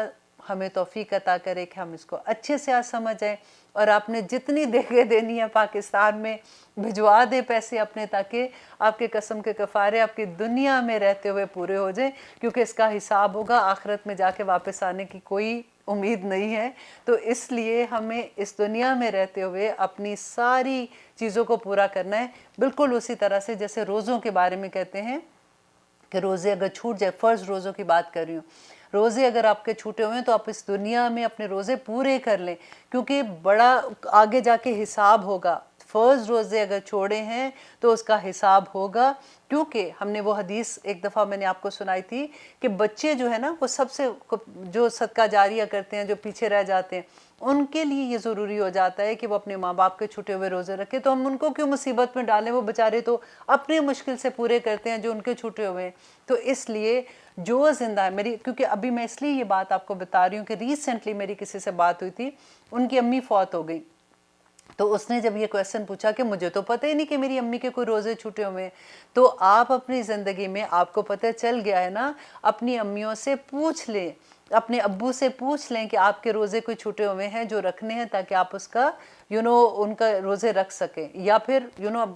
ہمیں توفیق عطا کرے کہ ہم اس کو اچھے سے آج سمجھیں، اور آپ نے جتنی دیگیں دینی ہے پاکستان میں بھجوا دے پیسے اپنے، تاکہ آپ کے قسم کے کفارے آپ کی دنیا میں رہتے ہوئے پورے ہو جائیں، کیونکہ اس کا حساب ہوگا آخرت میں جا کے، واپس آنے کی کوئی امید نہیں ہے۔ تو اس لیے ہمیں اس دنیا میں رہتے ہوئے اپنی ساری چیزوں کو پورا کرنا ہے، بالکل اسی طرح سے جیسے روزوں کے بارے میں کہتے ہیں کہ روزے اگر چھوٹ جائے، فرض روزوں کی بات کر رہی ہوں، روزے اگر آپ کے چھوٹے ہوئے ہیں تو آپ اس دنیا میں اپنے روزے پورے کر لیں، کیونکہ بڑا آگے جا کے حساب ہوگا۔ فرض روزے اگر چھوڑے ہیں تو اس کا حساب ہوگا، کیونکہ ہم نے وہ حدیث ایک دفعہ میں نے آپ کو سنائی تھی کہ بچے جو ہے نا، وہ سب سے جو صدقہ جاریہ کرتے ہیں، جو پیچھے رہ جاتے ہیں، ان کے لیے یہ ضروری ہو جاتا ہے کہ وہ اپنے ماں باپ کے چھوٹے ہوئے روزے رکھے۔ تو ہم ان کو کیوں مصیبت میں ڈالیں، وہ بیچارے تو اپنی مشکل سے پورے کرتے ہیں جو ان کے چھوٹے ہوئے ہیں۔ تو اس لیے جو زندہ ہے میری، کیونکہ ابھی میں اس لیے یہ بات آپ کو بتا رہی ہوں کہ ریسنٹلی میری کسی سے بات ہوئی تھی، ان کی امی فوت ہو گئی، تو اس نے جب یہ کویسچن پوچھا کہ مجھے تو پتہ ہی نہیں کہ میری امی کے کوئی روزے چھوٹے ہوئے ہیں، تو آپ اپنی زندگی میں آپ کو پتہ چل گیا ہے نا، اپنی امیوں سے پوچھ لیں، اپنے ابو سے پوچھ لیں کہ آپ کے روزے کوئی چھوٹے ہوئے ہیں جو رکھنے ہیں، تاکہ آپ اس کا ان کا روزے رکھ سکیں، یا پھر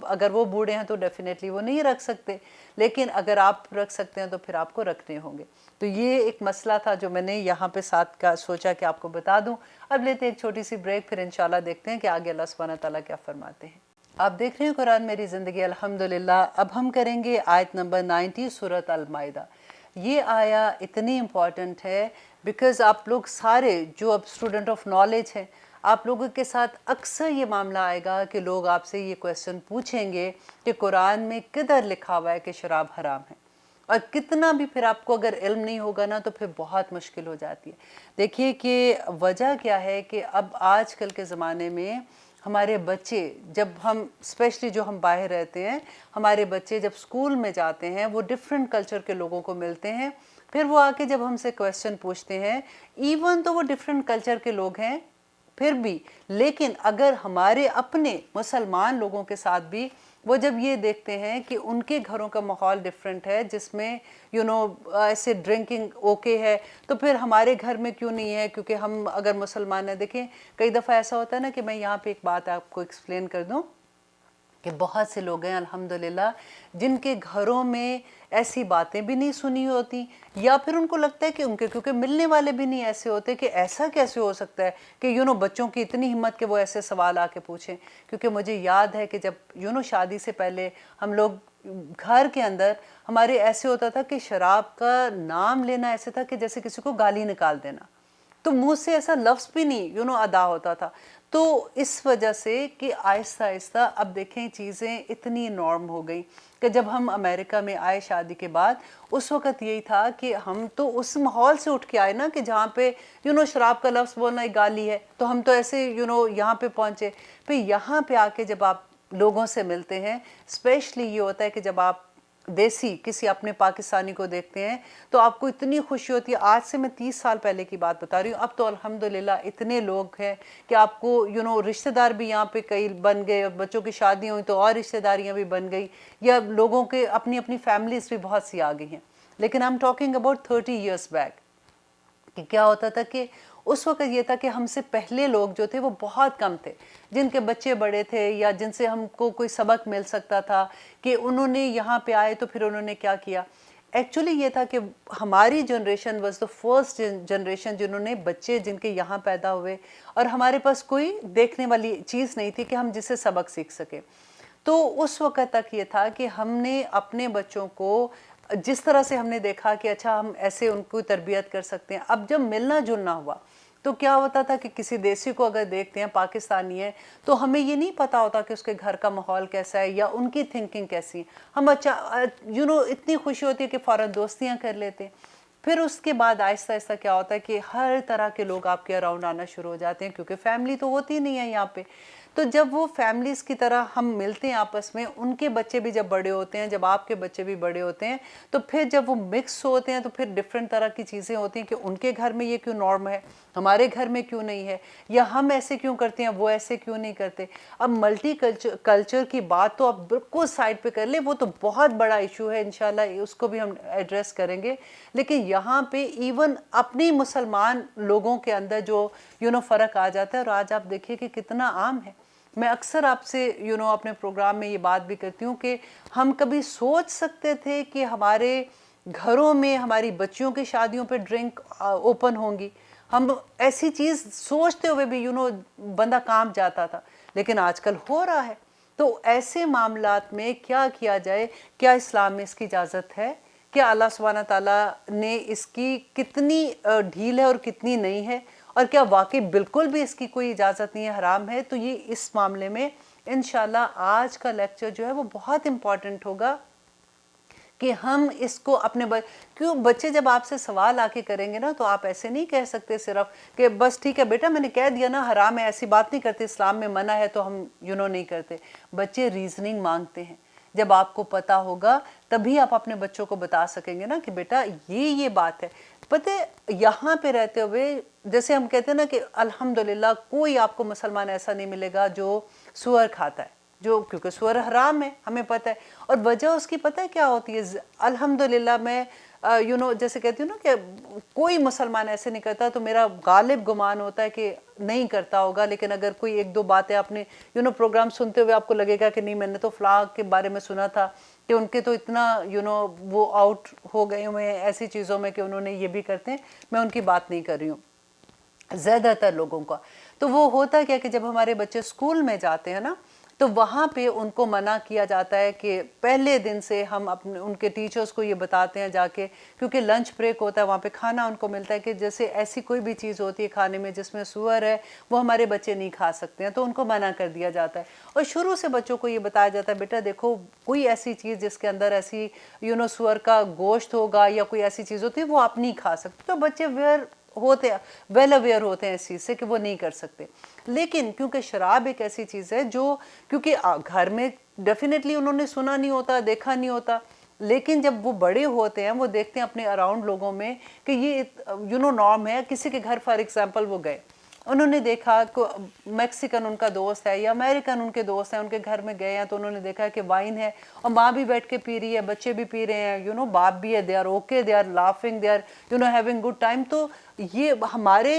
اگر وہ بوڑھے ہیں تو ڈیفینیٹلی وہ نہیں رکھ سکتے، لیکن اگر آپ رکھ سکتے ہیں تو پھر آپ کو رکھنے ہوں گے۔ تو یہ ایک مسئلہ تھا جو میں نے یہاں پہ ساتھ کا سوچا کہ آپ کو بتا دوں۔ اب لیتے ہیں ایک چھوٹی سی بریک، پھر انشاءاللہ دیکھتے ہیں کہ آگے اللہ سبحانہ تعالیٰ کیا فرماتے ہیں۔ آپ دیکھ رہے ہیں قرآن میری زندگی، الحمدللہ۔ اب ہم کریں گے آیت نمبر 90 سورۃ المائدہ۔ یہ آیا اتنی امپورٹنٹ ہے بیکاز آپ لوگ سارے جو اب اسٹوڈنٹ آف نالج ہیں، آپ لوگوں کے ساتھ اکثر یہ معاملہ آئے گا کہ لوگ آپ سے یہ کویسچن پوچھیں گے کہ قرآن میں کدھر لکھا ہوا ہے کہ شراب حرام ہے، اور کتنا بھی پھر آپ کو اگر علم نہیں ہوگا نا تو پھر بہت مشکل ہو جاتی ہے۔ دیکھیے کہ وجہ کیا ہے کہ اب آج کل کے زمانے میں ہمارے بچے، جب ہم اسپیشلی جو ہم باہر رہتے ہیں، ہمارے بچے جب اسکول میں جاتے ہیں وہ ڈفرینٹ کلچر کے لوگوں کو ملتے ہیں، پھر وہ آ کے جب ہم سے کویسچن پوچھتے ہیں، ایون تو وہ ڈفرینٹ کلچر کے لوگ ہیں پھر بھی، لیکن اگر ہمارے اپنے مسلمان لوگوں کے ساتھ بھی وہ جب یہ دیکھتے ہیں کہ ان کے گھروں کا ماحول ڈیفرنٹ ہے، جس میں ایسے ڈرنکنگ اوکے ہے، تو پھر ہمارے گھر میں کیوں نہیں ہے؟ کیونکہ ہم اگر مسلمان ہیں، دیکھیں کئی دفعہ ایسا ہوتا ہے نا کہ میں یہاں پہ ایک بات آپ کو ایکسپلین کر دوں کہ بہت سے لوگ ہیں الحمدللہ جن کے گھروں میں ایسی باتیں بھی نہیں سنی ہوتی، یا پھر ان کو لگتا ہے کہ ان کے کیونکہ ملنے والے بھی نہیں ایسے ہوتے کہ ایسا کیسے ہو سکتا ہے کہ بچوں کی اتنی ہمت کہ وہ ایسے سوال آ کے پوچھیں۔ کیونکہ مجھے یاد ہے کہ جب شادی سے پہلے ہم لوگ گھر کے اندر ہمارے ایسے ہوتا تھا کہ شراب کا نام لینا ایسے تھا کہ جیسے کسی کو گالی نکال دینا، تو منہ سے ایسا لفظ بھی نہیں ادا ہوتا تھا۔ تو اس وجہ سے کہ آہستہ آہستہ اب دیکھیں چیزیں اتنی نارم ہو گئی کہ جب ہم امریکہ میں آئے شادی کے بعد، اس وقت یہی تھا کہ ہم تو اس ماحول سے اٹھ کے آئے نا کہ جہاں پہ شراب کا لفظ بولنا ایک گالی ہے، تو ہم تو ایسے یہاں پہ پہنچے۔ پھر یہاں پہ آ کے جب آپ لوگوں سے ملتے ہیں، اسپیشلی یہ ہوتا ہے کہ جب آپ دیسی کسی اپنے پاکستانی کو دیکھتے ہیں تو آپ کو اتنی خوشی ہوتی ہے. آج سے میں 30 سال پہلے کی بات بتا رہی ہوں. اب تو الحمدللہ اتنے لوگ ہیں کہ آپ کو رشتہ دار بھی یہاں پہ کئی بن گئے, بچوں کی شادیاں ہوئی تو اور رشتہ داریاں بھی بن گئی, یا لوگوں کے اپنی اپنی فیملیز بھی بہت سی آ گئی ہیں. لیکن I'm talking about 30 years back. کہ کیا ہوتا تھا کہ اس وقت یہ تھا کہ ہم سے پہلے لوگ جو تھے وہ بہت کم تھے جن کے بچے بڑے تھے یا جن سے ہم کو کوئی سبق مل سکتا تھا کہ انہوں نے یہاں پہ آئے تو پھر انہوں نے کیا کیا. ایکچولی یہ تھا کہ ہماری generation was the first generation جنہوں نے بچے جن کے یہاں پیدا ہوئے, اور ہمارے پاس کوئی دیکھنے والی چیز نہیں تھی کہ ہم جس سے سبق سیکھ سکیں. تو اس وقت تک یہ تھا کہ ہم نے اپنے بچوں کو جس طرح سے ہم نے دیکھا کہ اچھا ہم ایسے ان کو تربیت کر سکتے ہیں. اب جب ملنا جلنا ہوا تو کیا ہوتا تھا کہ کسی دیسی کو اگر دیکھتے ہیں, پاکستانی ہے, تو ہمیں یہ نہیں پتا ہوتا کہ اس کے گھر کا ماحول کیسا ہے یا ان کی تھنکنگ کیسی ہے. ہم اچھا اتنی خوشی ہوتی ہے کہ فوراً دوستیاں کر لیتے ہیں. پھر اس کے بعد آہستہ آہستہ کیا ہوتا ہے کہ ہر طرح کے لوگ آپ کے اراؤنڈ آنا شروع ہو جاتے ہیں, کیونکہ فیملی تو ہوتی نہیں ہے یہاں پہ. تو جب وہ فیملیز کی طرح ہم ملتے ہیں آپس میں, ان کے بچے بھی جب بڑے ہوتے ہیں, جب آپ کے بچے بھی بڑے ہوتے ہیں, تو پھر جب وہ مکس ہوتے ہیں تو پھر ڈیفرنٹ طرح کی چیزیں ہوتی ہیں کہ ان کے گھر میں یہ کیوں نارم ہے, ہمارے گھر میں کیوں نہیں ہے, یا ہم ایسے کیوں کرتے ہیں وہ ایسے کیوں نہیں کرتے. اب ملٹی کلچر کی بات تو آپ بالکل سائڈ پہ کر لیں, وہ تو بہت بڑا ایشو ہے, انشاءاللہ اس کو بھی ہم ایڈریس کریں گے. لیکن یہاں پہ ایون اپنی مسلمان لوگوں کے اندر جو فرق آ جاتا ہے, اور آج آپ دیکھیے کہ کتنا عام ہے. میں اکثر آپ سے اپنے پروگرام میں یہ بات بھی کرتی ہوں کہ ہم کبھی سوچ سکتے تھے کہ ہمارے گھروں میں ہماری بچیوں کی شادیوں پہ ڈرنک اوپن ہوں گی؟ ہم ایسی چیز سوچتے ہوئے بھی بندہ کام جاتا تھا, لیکن آج کل ہو رہا ہے. تو ایسے معاملات میں کیا کیا جائے؟ کیا اسلام میں اس کی اجازت ہے؟ کیا اللہ سبحانہ تعالیٰ نے اس کی کتنی ڈھیل ہے اور کتنی نہیں ہے, اور کیا واقعی بالکل بھی اس کی کوئی اجازت نہیں ہے, حرام ہے؟ تو یہ اس معاملے میں انشاءاللہ آج کا لیکچر جو ہے وہ بہت امپورٹنٹ ہوگا کہ ہم اس کو اپنے کیوں بچے جب آپ سے سوال آ کے کریں گے نا, تو آپ ایسے نہیں کہہ سکتے صرف کہ بس ٹھیک ہے بیٹا میں نے کہہ دیا نا حرام ہے, ایسی بات نہیں کرتے, اسلام میں منع ہے تو ہم نہیں کرتے. بچے ریزننگ مانگتے ہیں. جب آپ کو پتا ہوگا تبھی آپ اپنے بچوں کو بتا سکیں گے نا کہ بیٹا یہ بات ہے. پتہ یہاں پہ رہتے ہوئے جیسے ہم کہتے ہیں نا کہ الحمدللہ کوئی آپ کو مسلمان ایسا نہیں ملے گا جو سور کھاتا ہے, کیونکہ سور حرام ہے, ہمیں پتہ ہے. اور وجہ اس کی پتہ ہے کیا ہوتی ہے؟ الحمدللہ میں جیسے کہتی ہوں نا کہ کوئی مسلمان ایسے نہیں کرتا, تو میرا غالب گمان ہوتا ہے کہ نہیں کرتا ہوگا. لیکن اگر کوئی ایک دو باتیں آپ نے پروگرام سنتے ہوئے آپ کو لگے گا کہ نہیں میں نے تو فلاں کے بارے میں سنا تھا کہ ان کے تو اتنا وہ آؤٹ ہو گئے ہوئے ہیں ایسی چیزوں میں کہ انہوں نے یہ بھی کرتے ہیں, میں ان کی بات نہیں کر رہی ہوں, زیادہ تر لوگوں کا. تو وہ ہوتا کیا کہ جب ہمارے بچے اسکول میں جاتے ہیں نا, تو وہاں پہ ان کو منع کیا جاتا ہے کہ پہلے دن سے ہم ان کے ٹیچرز کو یہ بتاتے ہیں جا کے, کیونکہ لنچ بریک ہوتا ہے وہاں پہ کھانا ان کو ملتا ہے کہ جیسے ایسی کوئی بھی چیز ہوتی ہے کھانے میں جس میں سور ہے وہ ہمارے بچے نہیں کھا سکتے ہیں, تو ان کو منع کر دیا جاتا ہے. اور شروع سے بچوں کو یہ بتایا جاتا ہے بیٹا دیکھو کوئی ایسی چیز جس کے اندر ایسی سور کا گوشت ہوگا یا کوئی ایسی چیز ہوتی ہے وہ آپ نہیں کھا سکتے. تو بچے ویل اویئر ہوتے ہیں اس چیز سے کہ وہ نہیں کر سکتے. لیکن کیونکہ شراب ایک ایسی چیز ہے جو کیونکہ گھر میں ڈیفینیٹلی انہوں نے سنا نہیں ہوتا, دیکھا نہیں ہوتا, لیکن جب وہ بڑے ہوتے ہیں وہ دیکھتے ہیں اپنے اراؤنڈ لوگوں میں کہ یہ نارم ہے. کسی کے گھر فار ایگزامپل وہ گئے, انہوں نے دیکھا میکسیکن ان کا دوست ہے یا امریکن ان کے دوست ہیں, ان کے گھر میں گئے ہیں تو انہوں نے دیکھا کہ وائن ہے اور ماں بھی بیٹھ کے پی رہی ہے, بچے بھی پی رہے ہیں, باپ بھی ہے, they are okay, they are laughing, they are having good time. تو یہ ہمارے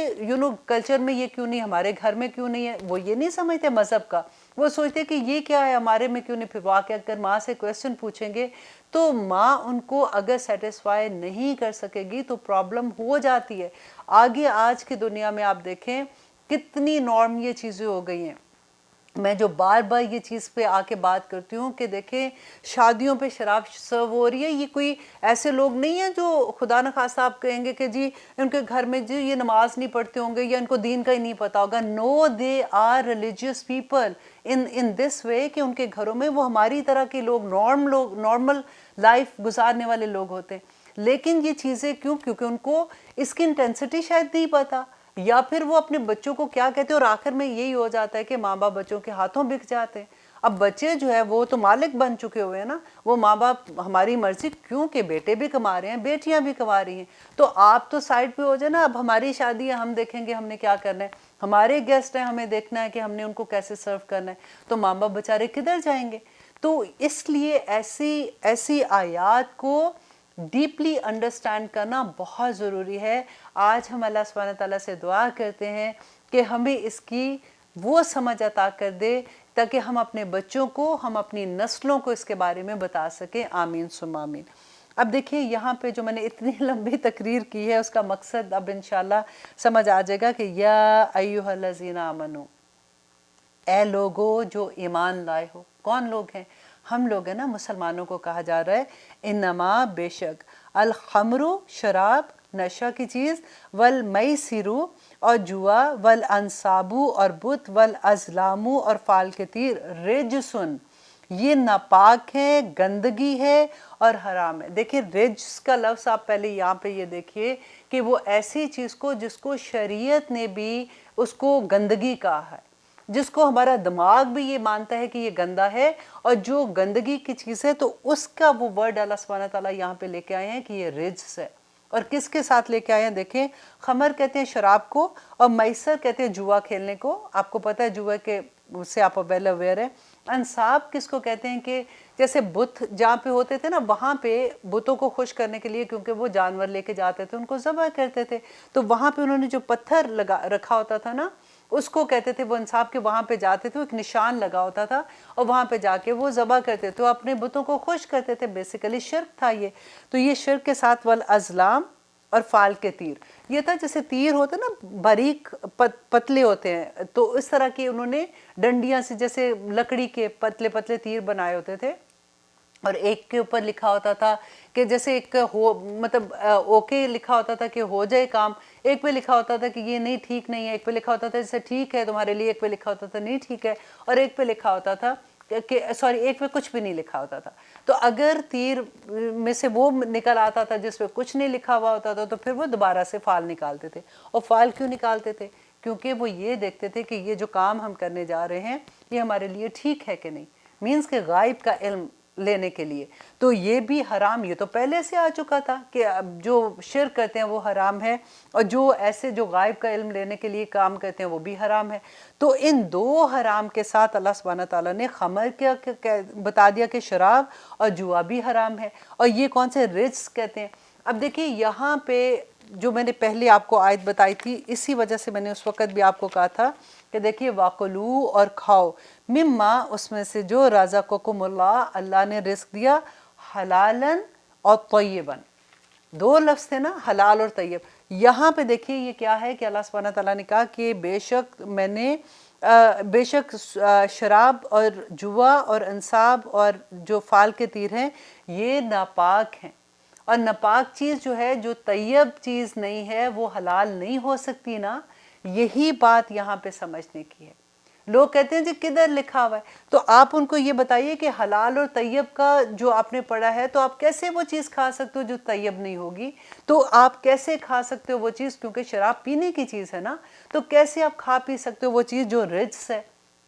کلچر میں یہ کیوں نہیں, ہمارے گھر میں کیوں نہیں ہے؟ وہ یہ نہیں سمجھتے مذہب کا, وہ سوچتے کہ یہ کیا ہے ہمارے میں کیوں نہیں. پھر واقعہ اگر ماں سے کویسچن پوچھیں گے تو ماں ان کو اگر سیٹسفائی نہیں کر سکے گی تو پرابلم ہو جاتی ہے آگے. آج کی دنیا میں آپ دیکھیں کتنی نارم یہ چیزیں ہو گئی ہیں. میں جو بار بار یہ چیز پہ آ کے بات کرتی ہوں کہ دیکھیں شادیوں پہ شراب سرو ہو رہی ہے, یہ کوئی ایسے لوگ نہیں ہیں جو خدا نخواستہ آپ کہیں گے کہ جی ان کے گھر میں جی یہ نماز نہیں پڑھتے ہوں گے یا ان کو دین کا ہی نہیں پتا ہوگا. No, they are religious people in this way کہ ان کے گھروں میں وہ ہماری طرح کے لوگ نارمل لائف گزارنے والے لوگ ہوتے ہیں. لیکن یہ چیزیں کیونکہ ان کو اس کی انٹینسٹی شاید نہیں پتا, یا پھر وہ اپنے بچوں کو کیا کہتے ہیں, اور آخر میں یہی ہو جاتا ہے کہ ماں باپ بچوں کے ہاتھوں بک جاتے ہیں. اب بچے جو ہے وہ تو مالک بن چکے ہوئے ہیں نا، وہ ماں باپ ہماری مرضی، کیونکہ بیٹے بھی کما رہے ہیں، بیٹیاں بھی کما رہی ہیں، تو آپ تو سائڈ پہ ہو جائے نا، اب ہماری شادی ہے، ہم دیکھیں گے ہم نے کیا کرنا ہے، ہمارے گیسٹ ہیں، ہمیں دیکھنا ہے کہ ہم نے ان کو کیسے سرو کرنا ہے، تو ماں باپ بیچارے کدھر جائیں گے؟ تو اس لیے ایسی آیات کو ڈیپلی انڈرسٹینڈ کرنا بہت ضروری ہے۔ آج ہم اللہ سبحانہ تعالیٰ سے دعا کرتے ہیں کہ ہمیں اس کی وہ سمجھ عطا کر دے تاکہ ہم اپنے بچوں کو، ہم اپنی نسلوں کو اس کے بارے میں بتا سکیں۔ آمین ثم آمین۔ اب دیکھیے یہاں پہ جو میں نے اتنی لمبی تقریر کی ہے، اس کا مقصد اب انشاءاللہ سمجھ آ جائے گا کہ یا ایھا الذین آمنو، اے لوگو جو ایمان لائے ہو۔ کون لوگ ہیں؟ ہم لوگ ہیں نا، مسلمانوں کو کہا جا رہا ہے انما بے شک، الخمر شراب نشہ کی چیز، والمیسر اور جوا، والانصاب اور بت، والازلام اور فال کے تیر، رجسن یہ ناپاک ہے، گندگی ہے اور حرام ہے۔ دیکھیے رجس کا لفظ آپ پہلے یہاں پہ یہ دیکھیے کہ وہ ایسی چیز کو جس کو شریعت نے بھی اس کو گندگی کہا ہے، جس کو ہمارا دماغ بھی یہ مانتا ہے کہ یہ گندا ہے، اور جو گندگی کی چیز ہے تو اس کا وہ ورڈ اللہ سبحانہ تعالیٰ یہاں پہ لے کے آئے ہیں کہ یہ رجس ہے۔ اور کس کے ساتھ لے کے آئے ہیں؟ دیکھیں، خمر کہتے ہیں شراب کو، اور میسر کہتے ہیں جوا کھیلنے کو۔ آپ کو پتہ ہے جوا کے اس سے آپ ویل اویئر ہیں۔ انصاب کس کو کہتے ہیں؟ کہ جیسے بت جہاں پہ ہوتے تھے نا، وہاں پہ بتوں کو خوش کرنے کے لیے، کیونکہ وہ جانور لے کے جاتے تھے، ان کو ذبح کرتے تھے، تو وہاں پہ انہوں نے جو پتھر رکھا ہوتا تھا نا، اس کو کہتے تھے وہ انصاب کے، وہاں پہ جاتے تھے، ایک نشان لگا ہوتا تھا، اور وہاں پہ جا کے وہ ذبح کرتے تھے، اپنے بتوں کو خوش کرتے تھے۔ بیسیکلی شرک تھا یہ۔ تو یہ شرک کے ساتھ والازلام اور فال کے تیر، یہ تھا جیسے تیر ہوتے نا، باریک پتلے ہوتے ہیں، تو اس طرح کی انہوں نے ڈنڈیاں سے جیسے لکڑی کے پتلے پتلے تیر بنائے ہوتے تھے، اور ایک کے اوپر لکھا ہوتا تھا کہ جیسے ایک ہو، مطلب اوکے لکھا ہوتا تھا کہ ہو جائے کام، ایک پہ لکھا ہوتا تھا کہ یہ نہیں ٹھیک نہیں ہے، ایک پہ لکھا ہوتا تھا جیسے ٹھیک ہے تمہارے لیے، ایک پہ لکھا ہوتا تھا نہیں ٹھیک ہے، اور ایک پہ لکھا ہوتا تھا کہ سوری ایک پہ کچھ بھی نہیں لکھا ہوتا تھا۔ تو اگر تیر میں سے وہ نکل آتا تھا جس پہ کچھ نہیں لکھا ہوا ہوتا تھا، تو پھر وہ دوبارہ سے فال نکالتے تھے۔ اور فال کیوں نکالتے تھے؟ کیونکہ وہ یہ دیکھتے تھے کہ یہ جو کام ہم کرنے جا رہے ہیں یہ ہمارے لیے ٹھیک ہے کہ نہیں، مینس کہ غائب کا علم لینے کے لیے۔ تو یہ بھی حرام، یہ تو پہلے سے آ چکا تھا کہ جو شرک کرتے ہیں وہ حرام ہے، اور جو ایسے جو غائب کا علم لینے کے لیے کام کرتے ہیں وہ بھی حرام ہے۔ تو ان دو حرام کے ساتھ اللہ سبحانہ تعالیٰ نے خمر کیا بتا دیا کہ شراب اور جوا بھی حرام ہے، اور یہ کون سے رجس کہتے ہیں۔ اب دیکھیے یہاں پہ جو میں نے پہلے آپ کو آیت بتائی تھی، اسی وجہ سے میں نے اس وقت بھی آپ کو کہا تھا کہ دیکھیے وَاکُلُوا اور کھاؤ، مما اس میں سے جو رزقکم اللہ، اللہ نے رزق دیا، حلالن اور طیبن، دو لفظ تھے نا، حلال اور طیب۔ یہاں پہ دیکھیے یہ کیا ہے کہ اللہ سبحانہ تعالیٰ نے کہا کہ بے شک میں نے بے شک شراب اور جوا اور انصاب اور جو فال کے تیر ہیں یہ ناپاک ہیں، اور ناپاک چیز جو ہے، جو طیب چیز نہیں ہے، وہ حلال نہیں ہو سکتی نا۔ یہی بات یہاں پہ سمجھنے کی ہے۔ لوگ کہتے ہیں جی کدھر لکھا ہوا ہے؟ تو آپ ان کو یہ بتائیے کہ حلال اور طیب کا جو آپ نے پڑھا ہے، تو آپ کیسے وہ چیز کھا سکتے ہو جو طیب نہیں ہوگی؟ تو آپ کیسے کھا سکتے ہو وہ چیز؟ کیونکہ شراب پینے کی چیز ہے نا، تو کیسے آپ کھا پی سکتے ہو وہ چیز جو رجس ہے؟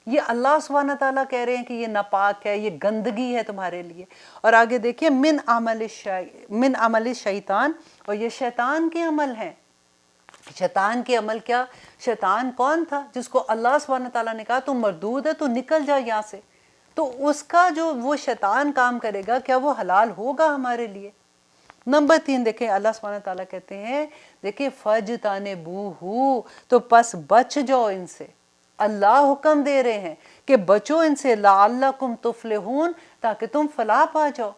یہ اللہ سبحانہ تعالیٰ کہہ رہے ہیں کہ یہ ناپاک ہے، یہ گندگی ہے تمہارے لیے۔ اور آگے دیکھیے من عمل شیطان، اور یہ شیطان کے عمل ہیں۔ شیطان کے عمل کیا؟ شیطان کون تھا؟ جس کو اللہ سبحانہ تعالیٰ نے کہا تو مردود ہے، تو نکل جا یہاں سے۔ تو اس کا جو وہ شیطان کام کرے گا، کیا وہ حلال ہوگا ہمارے لیے؟ نمبر 3 دیکھیں، اللہ سبحانہ تعالیٰ کہتے ہیں دیکھیں فَاجْتَنِبُوهُ، تو پس بچ جاؤ ان سے۔ اللہ حکم دے رہے ہیں کہ بچو ان سے، لَعَلَّكُمْ تُفْلِحُونَ، تاکہ تم فلاح پا جاؤ۔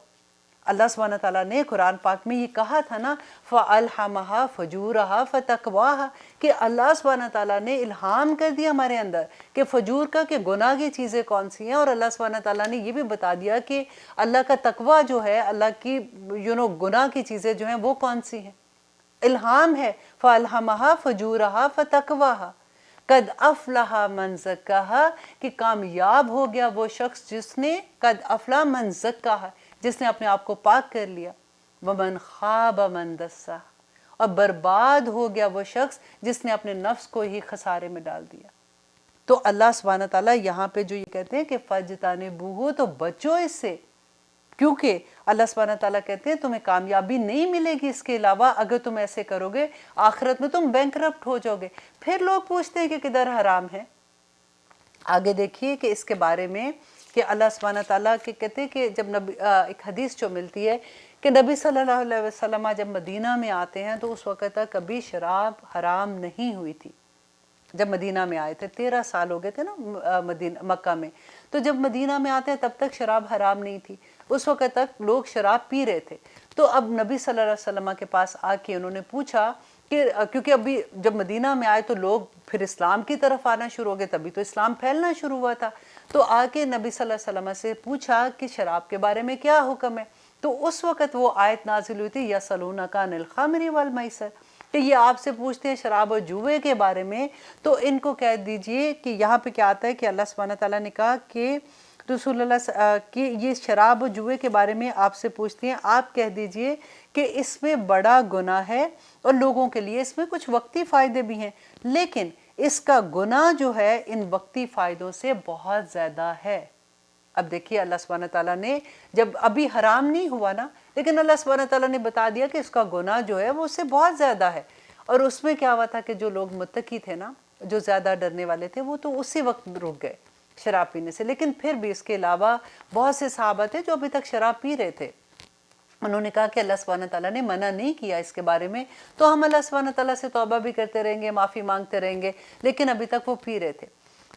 اللہ سبحانہ تعالیٰ نے قرآن پاک میں یہ کہا تھا نا فَأَلْحَمَهَا فُجُورَهَا فَتَقْوَاهَا، کہ اللہ سبحانہ تعالیٰ نے الہام کر دیا ہمارے اندر کہ فجور کا، کہ گناہ کی چیزیں کون سی ہیں، اور اللہ سبحانہ تعالیٰ نے یہ بھی بتا دیا کہ اللہ کا تقویٰ جو ہے، اللہ کی گناہ کی چیزیں جو ہیں وہ کون سی ہیں۔ الہام ہے فَأَلْحَمَهَا فُجُورَهَا فَتَقْوَاهَا، قد افلح من زکاها، کہ کامیاب ہو گیا وہ شخص جس نے، قد افلح من زکاها، جس نے اپنے آپ کو پاک کر لیا، ومن خاب من دساها، اور برباد ہو گیا وہ شخص جس نے اپنے نفس کو ہی خسارے میں ڈال دیا۔ تو اللہ سبحانہ تعالیٰ یہاں پہ جو یہ کہتے ہیں کہ فَاجْتَنِبُوهُ، تو بچو اس سے، کیونکہ اللہ سبحانہ تعالیٰ کہتے ہیں تمہیں کامیابی نہیں ملے گی اس کے علاوہ، اگر تم ایسے کرو گے آخرت میں تم بینکرپٹ ہو جاؤ گے۔ پھر لوگ پوچھتے ہیں کہ کدھر حرام ہے؟ آگے دیکھیے کہ اس کے بارے میں کہ اللہ سبحانہ تعالیٰ کے کہتے ہیں کہ جب ایک حدیث جو ملتی ہے کہ نبی صلی اللہ علیہ وسلم جب مدینہ میں آتے ہیں تو اس وقت تک کبھی شراب حرام نہیں ہوئی تھی۔ جب مدینہ میں آئے تھے 13 سال ہو گئے تھے نا مکہ میں، تو جب مدینہ میں آتے ہیں تب تک شراب حرام نہیں تھی، اس وقت تک لوگ شراب پی رہے تھے۔ تو اب نبی صلی اللہ علیہ وسلم کے پاس آ کے انہوں نے پوچھا کہ کیونکہ ابھی جب مدینہ میں آئے تو لوگ پھر اسلام کی طرف آنا شروع ہو گئے، تبھی تو اسلام پھیلنا شروع ہوا تھا، تو آ کے نبی صلی اللہ علیہ وسلم سے پوچھا کہ شراب کے بارے میں کیا حکم ہے؟ تو اس وقت وہ آیت نازل ہوئی تھی یَسْأَلُونَکَ عَنِ الْخَمْرِ وَالْمَیْسِرِ، کہ یہ آپ سے پوچھتے ہیں شراب اور جوئے کے بارے میں، تو ان کو کہہ دیجئے کہ یہاں پہ کیا آتا ہے کہ اللہ سبحانہ تعالیٰ نے کہا کہ رسول اللہ کہ یہ شراب و جوئے کے بارے میں آپ سے پوچھتے ہیں، آپ کہہ دیجئے کہ اس میں بڑا گناہ ہے اور لوگوں کے لیے اس میں کچھ وقتی فائدے بھی ہیں، لیکن اس کا گناہ جو ہے ان وقتی فائدوں سے بہت زیادہ ہے۔ اب دیکھیے اللہ سبحانہ تعالیٰ نے جب ابھی حرام نہیں ہوا نا، لیکن اللہ سبحانہ تعالیٰ نے بتا دیا کہ اس کا گناہ جو ہے وہ اس سے بہت زیادہ ہے، اور اس میں کیا ہوا تھا کہ جو لوگ متقی تھے نا، جو زیادہ ڈرنے والے تھے، وہ تو اسی وقت رک گئے شراب پینے سے، لیکن پھر بھی اس کے علاوہ بہت سے صحابہ تھے جو ابھی تک شراب پی رہے تھے۔ انہوں نے کہا کہ اللہ سبحانہ تعالیٰ نے منع نہیں کیا اس کے بارے میں، تو ہم اللہ سبحانہ تعالیٰ سے توبہ بھی کرتے رہیں گے، معافی مانگتے رہیں گے، لیکن ابھی تک وہ پی رہے تھے۔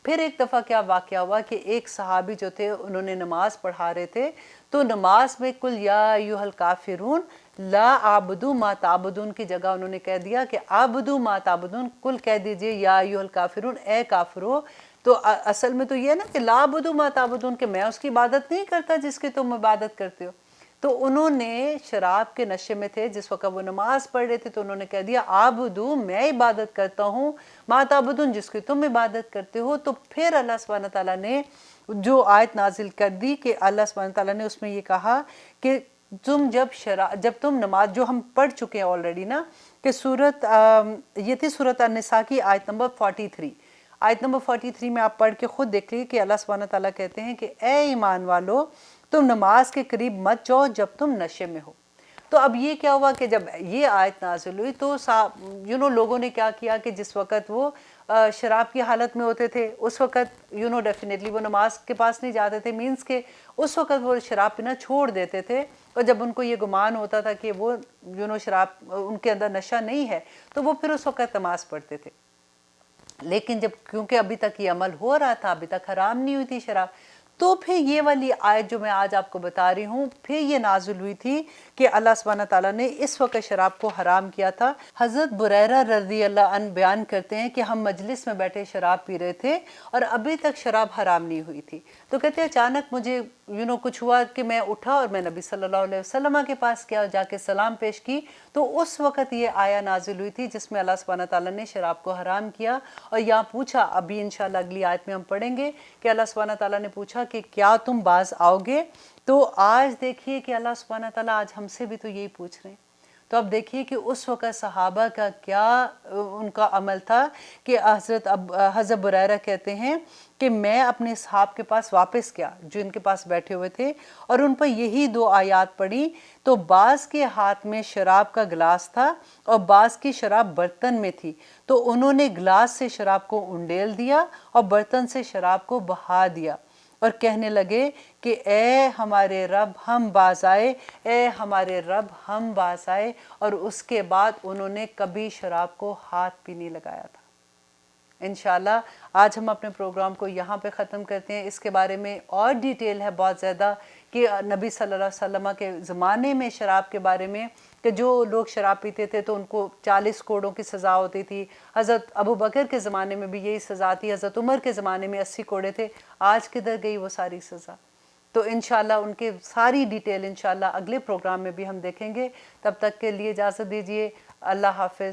پھر ایک دفعہ کیا واقعہ ہوا کہ ایک صحابی جو تھے انہوں نے نماز پڑھا رہے تھے، تو نماز میں کل یا ایھا الکافرون لا اعبدو ما تعبدون کی جگہ انہوں نے کہہ دیا کہ اعبدو ما تعبدون، کل کہہ دیجئے یا ایھا الکافرون، اے کافرو۔ تو اصل میں تو یہ ہے نا کہ لا اعبدو ما تعبدون، کہ میں اس کی عبادت نہیں کرتا جس کی تم عبادت کرتے ہو۔ تو انہوں نے شراب کے نشے میں تھے، جس وقت وہ نماز پڑھ رہے تھے تو انہوں نے کہہ دیا اعبدو، میں عبادت کرتا ہوں، ما تعبدون، جس کی تم عبادت کرتے ہو۔ تو پھر اللہ سبحانہ تعالیٰ نے جو آیت نازل کر دی کہ اللہ سبحانہ تعالیٰ نے اس میں یہ کہا کہ جب تم نماز، جو ہم پڑھ چکے ہیں آلریڈی نا، کہ یہ تھی سورۃ النساء کی آیت نمبر 43۔ آیت نمبر 43 میں آپ پڑھ کے خود دیکھ لیجیے کہ اللہ سبحانہ تعالیٰ کہتے ہیں کہ اے ایمان والو، تم نماز کے قریب مت جاؤ جب تم نشے میں ہو۔ تو اب یہ کیا ہوا کہ جب یہ آیت نازل ہوئی تو لوگوں نے کیا کیا کہ جس وقت وہ شراب کی حالت میں ہوتے تھے اس وقت ڈیفینیٹلی وہ نماز کے پاس نہیں جاتے تھے، مینس کہ اس وقت وہ شراب پینا چھوڑ دیتے تھے، اور جب ان کو یہ گمان ہوتا تھا کہ وہ شراب ان کے اندر نشہ نہیں ہے تو وہ پھر اس وقت نماز پڑھتے تھے۔ لیکن کیونکہ ابھی تک یہ عمل ہو رہا تھا، ابھی تک حرام نہیں ہوئی تھی شراب، تو پھر یہ والی آیت جو میں آج آپ کو بتا رہی ہوں پھر یہ نازل ہوئی تھی کہ اللہ سبحانہ تعالیٰ نے اس وقت شراب کو حرام کیا تھا۔ حضرت بریرہ رضی اللہ عنہ بیان کرتے ہیں کہ ہم مجلس میں بیٹھے شراب پی رہے تھے اور ابھی تک شراب حرام نہیں ہوئی تھی، تو کہتے ہیں اچانک مجھے کچھ ہوا کہ میں اٹھا اور میں نبی صلی اللہ علیہ وسلم کے پاس گیا، جا کے سلام پیش کی، تو اس وقت یہ آیہ نازل ہوئی تھی جس میں اللہ سبحانہ تعالیٰ نے شراب کو حرام کیا، اور یہاں پوچھا، ابھی انشاءاللہ اگلی آیت میں ہم پڑھیں گے کہ اللہ سبحانہ تعالیٰ نے پوچھا کہ کیا تم باز آؤ گے؟ تو آج دیکھیے کہ اللہ سبحانہ تعالیٰ آج ہم سے بھی تو یہی پوچھ رہے ہیں۔ تو اب دیکھیے کہ اس وقت صحابہ کا کیا ان کا عمل تھا کہ حضرت بریرہ کہتے ہیں کہ میں اپنے صحاب کے پاس واپس گیا جو ان کے پاس بیٹھے ہوئے تھے، اور ان پر یہی 2 آیات پڑھی، تو بعض کے ہاتھ میں شراب کا گلاس تھا اور بعض کی شراب برتن میں تھی، تو انہوں نے گلاس سے شراب کو انڈیل دیا اور برتن سے شراب کو بہا دیا، اور کہنے لگے کہ اے ہمارے رب ہم باز آئے، اے ہمارے رب ہم باز آئے، اور اس کے بعد انہوں نے کبھی شراب کو ہاتھ بھی نہیں لگایا تھا۔ انشاءاللہ آج ہم اپنے پروگرام کو یہاں پہ ختم کرتے ہیں۔ اس کے بارے میں اور ڈیٹیل ہے بہت زیادہ کہ نبی صلی اللہ علیہ وسلم کے زمانے میں شراب کے بارے میں، کہ جو لوگ شراب پیتے تھے تو ان کو 40 کوڑوں کی سزا ہوتی تھی، حضرت ابو بکر کے زمانے میں بھی یہی سزا تھی، حضرت عمر کے زمانے میں 80 کوڑے تھے، آج کدھر گئی وہ ساری سزا؟ تو انشاءاللہ ان کے ساری ڈیٹیل انشاءاللہ اگلے پروگرام میں بھی ہم دیکھیں گے۔ تب تک کے لیے اجازت دیجیے، اللہ حافظ۔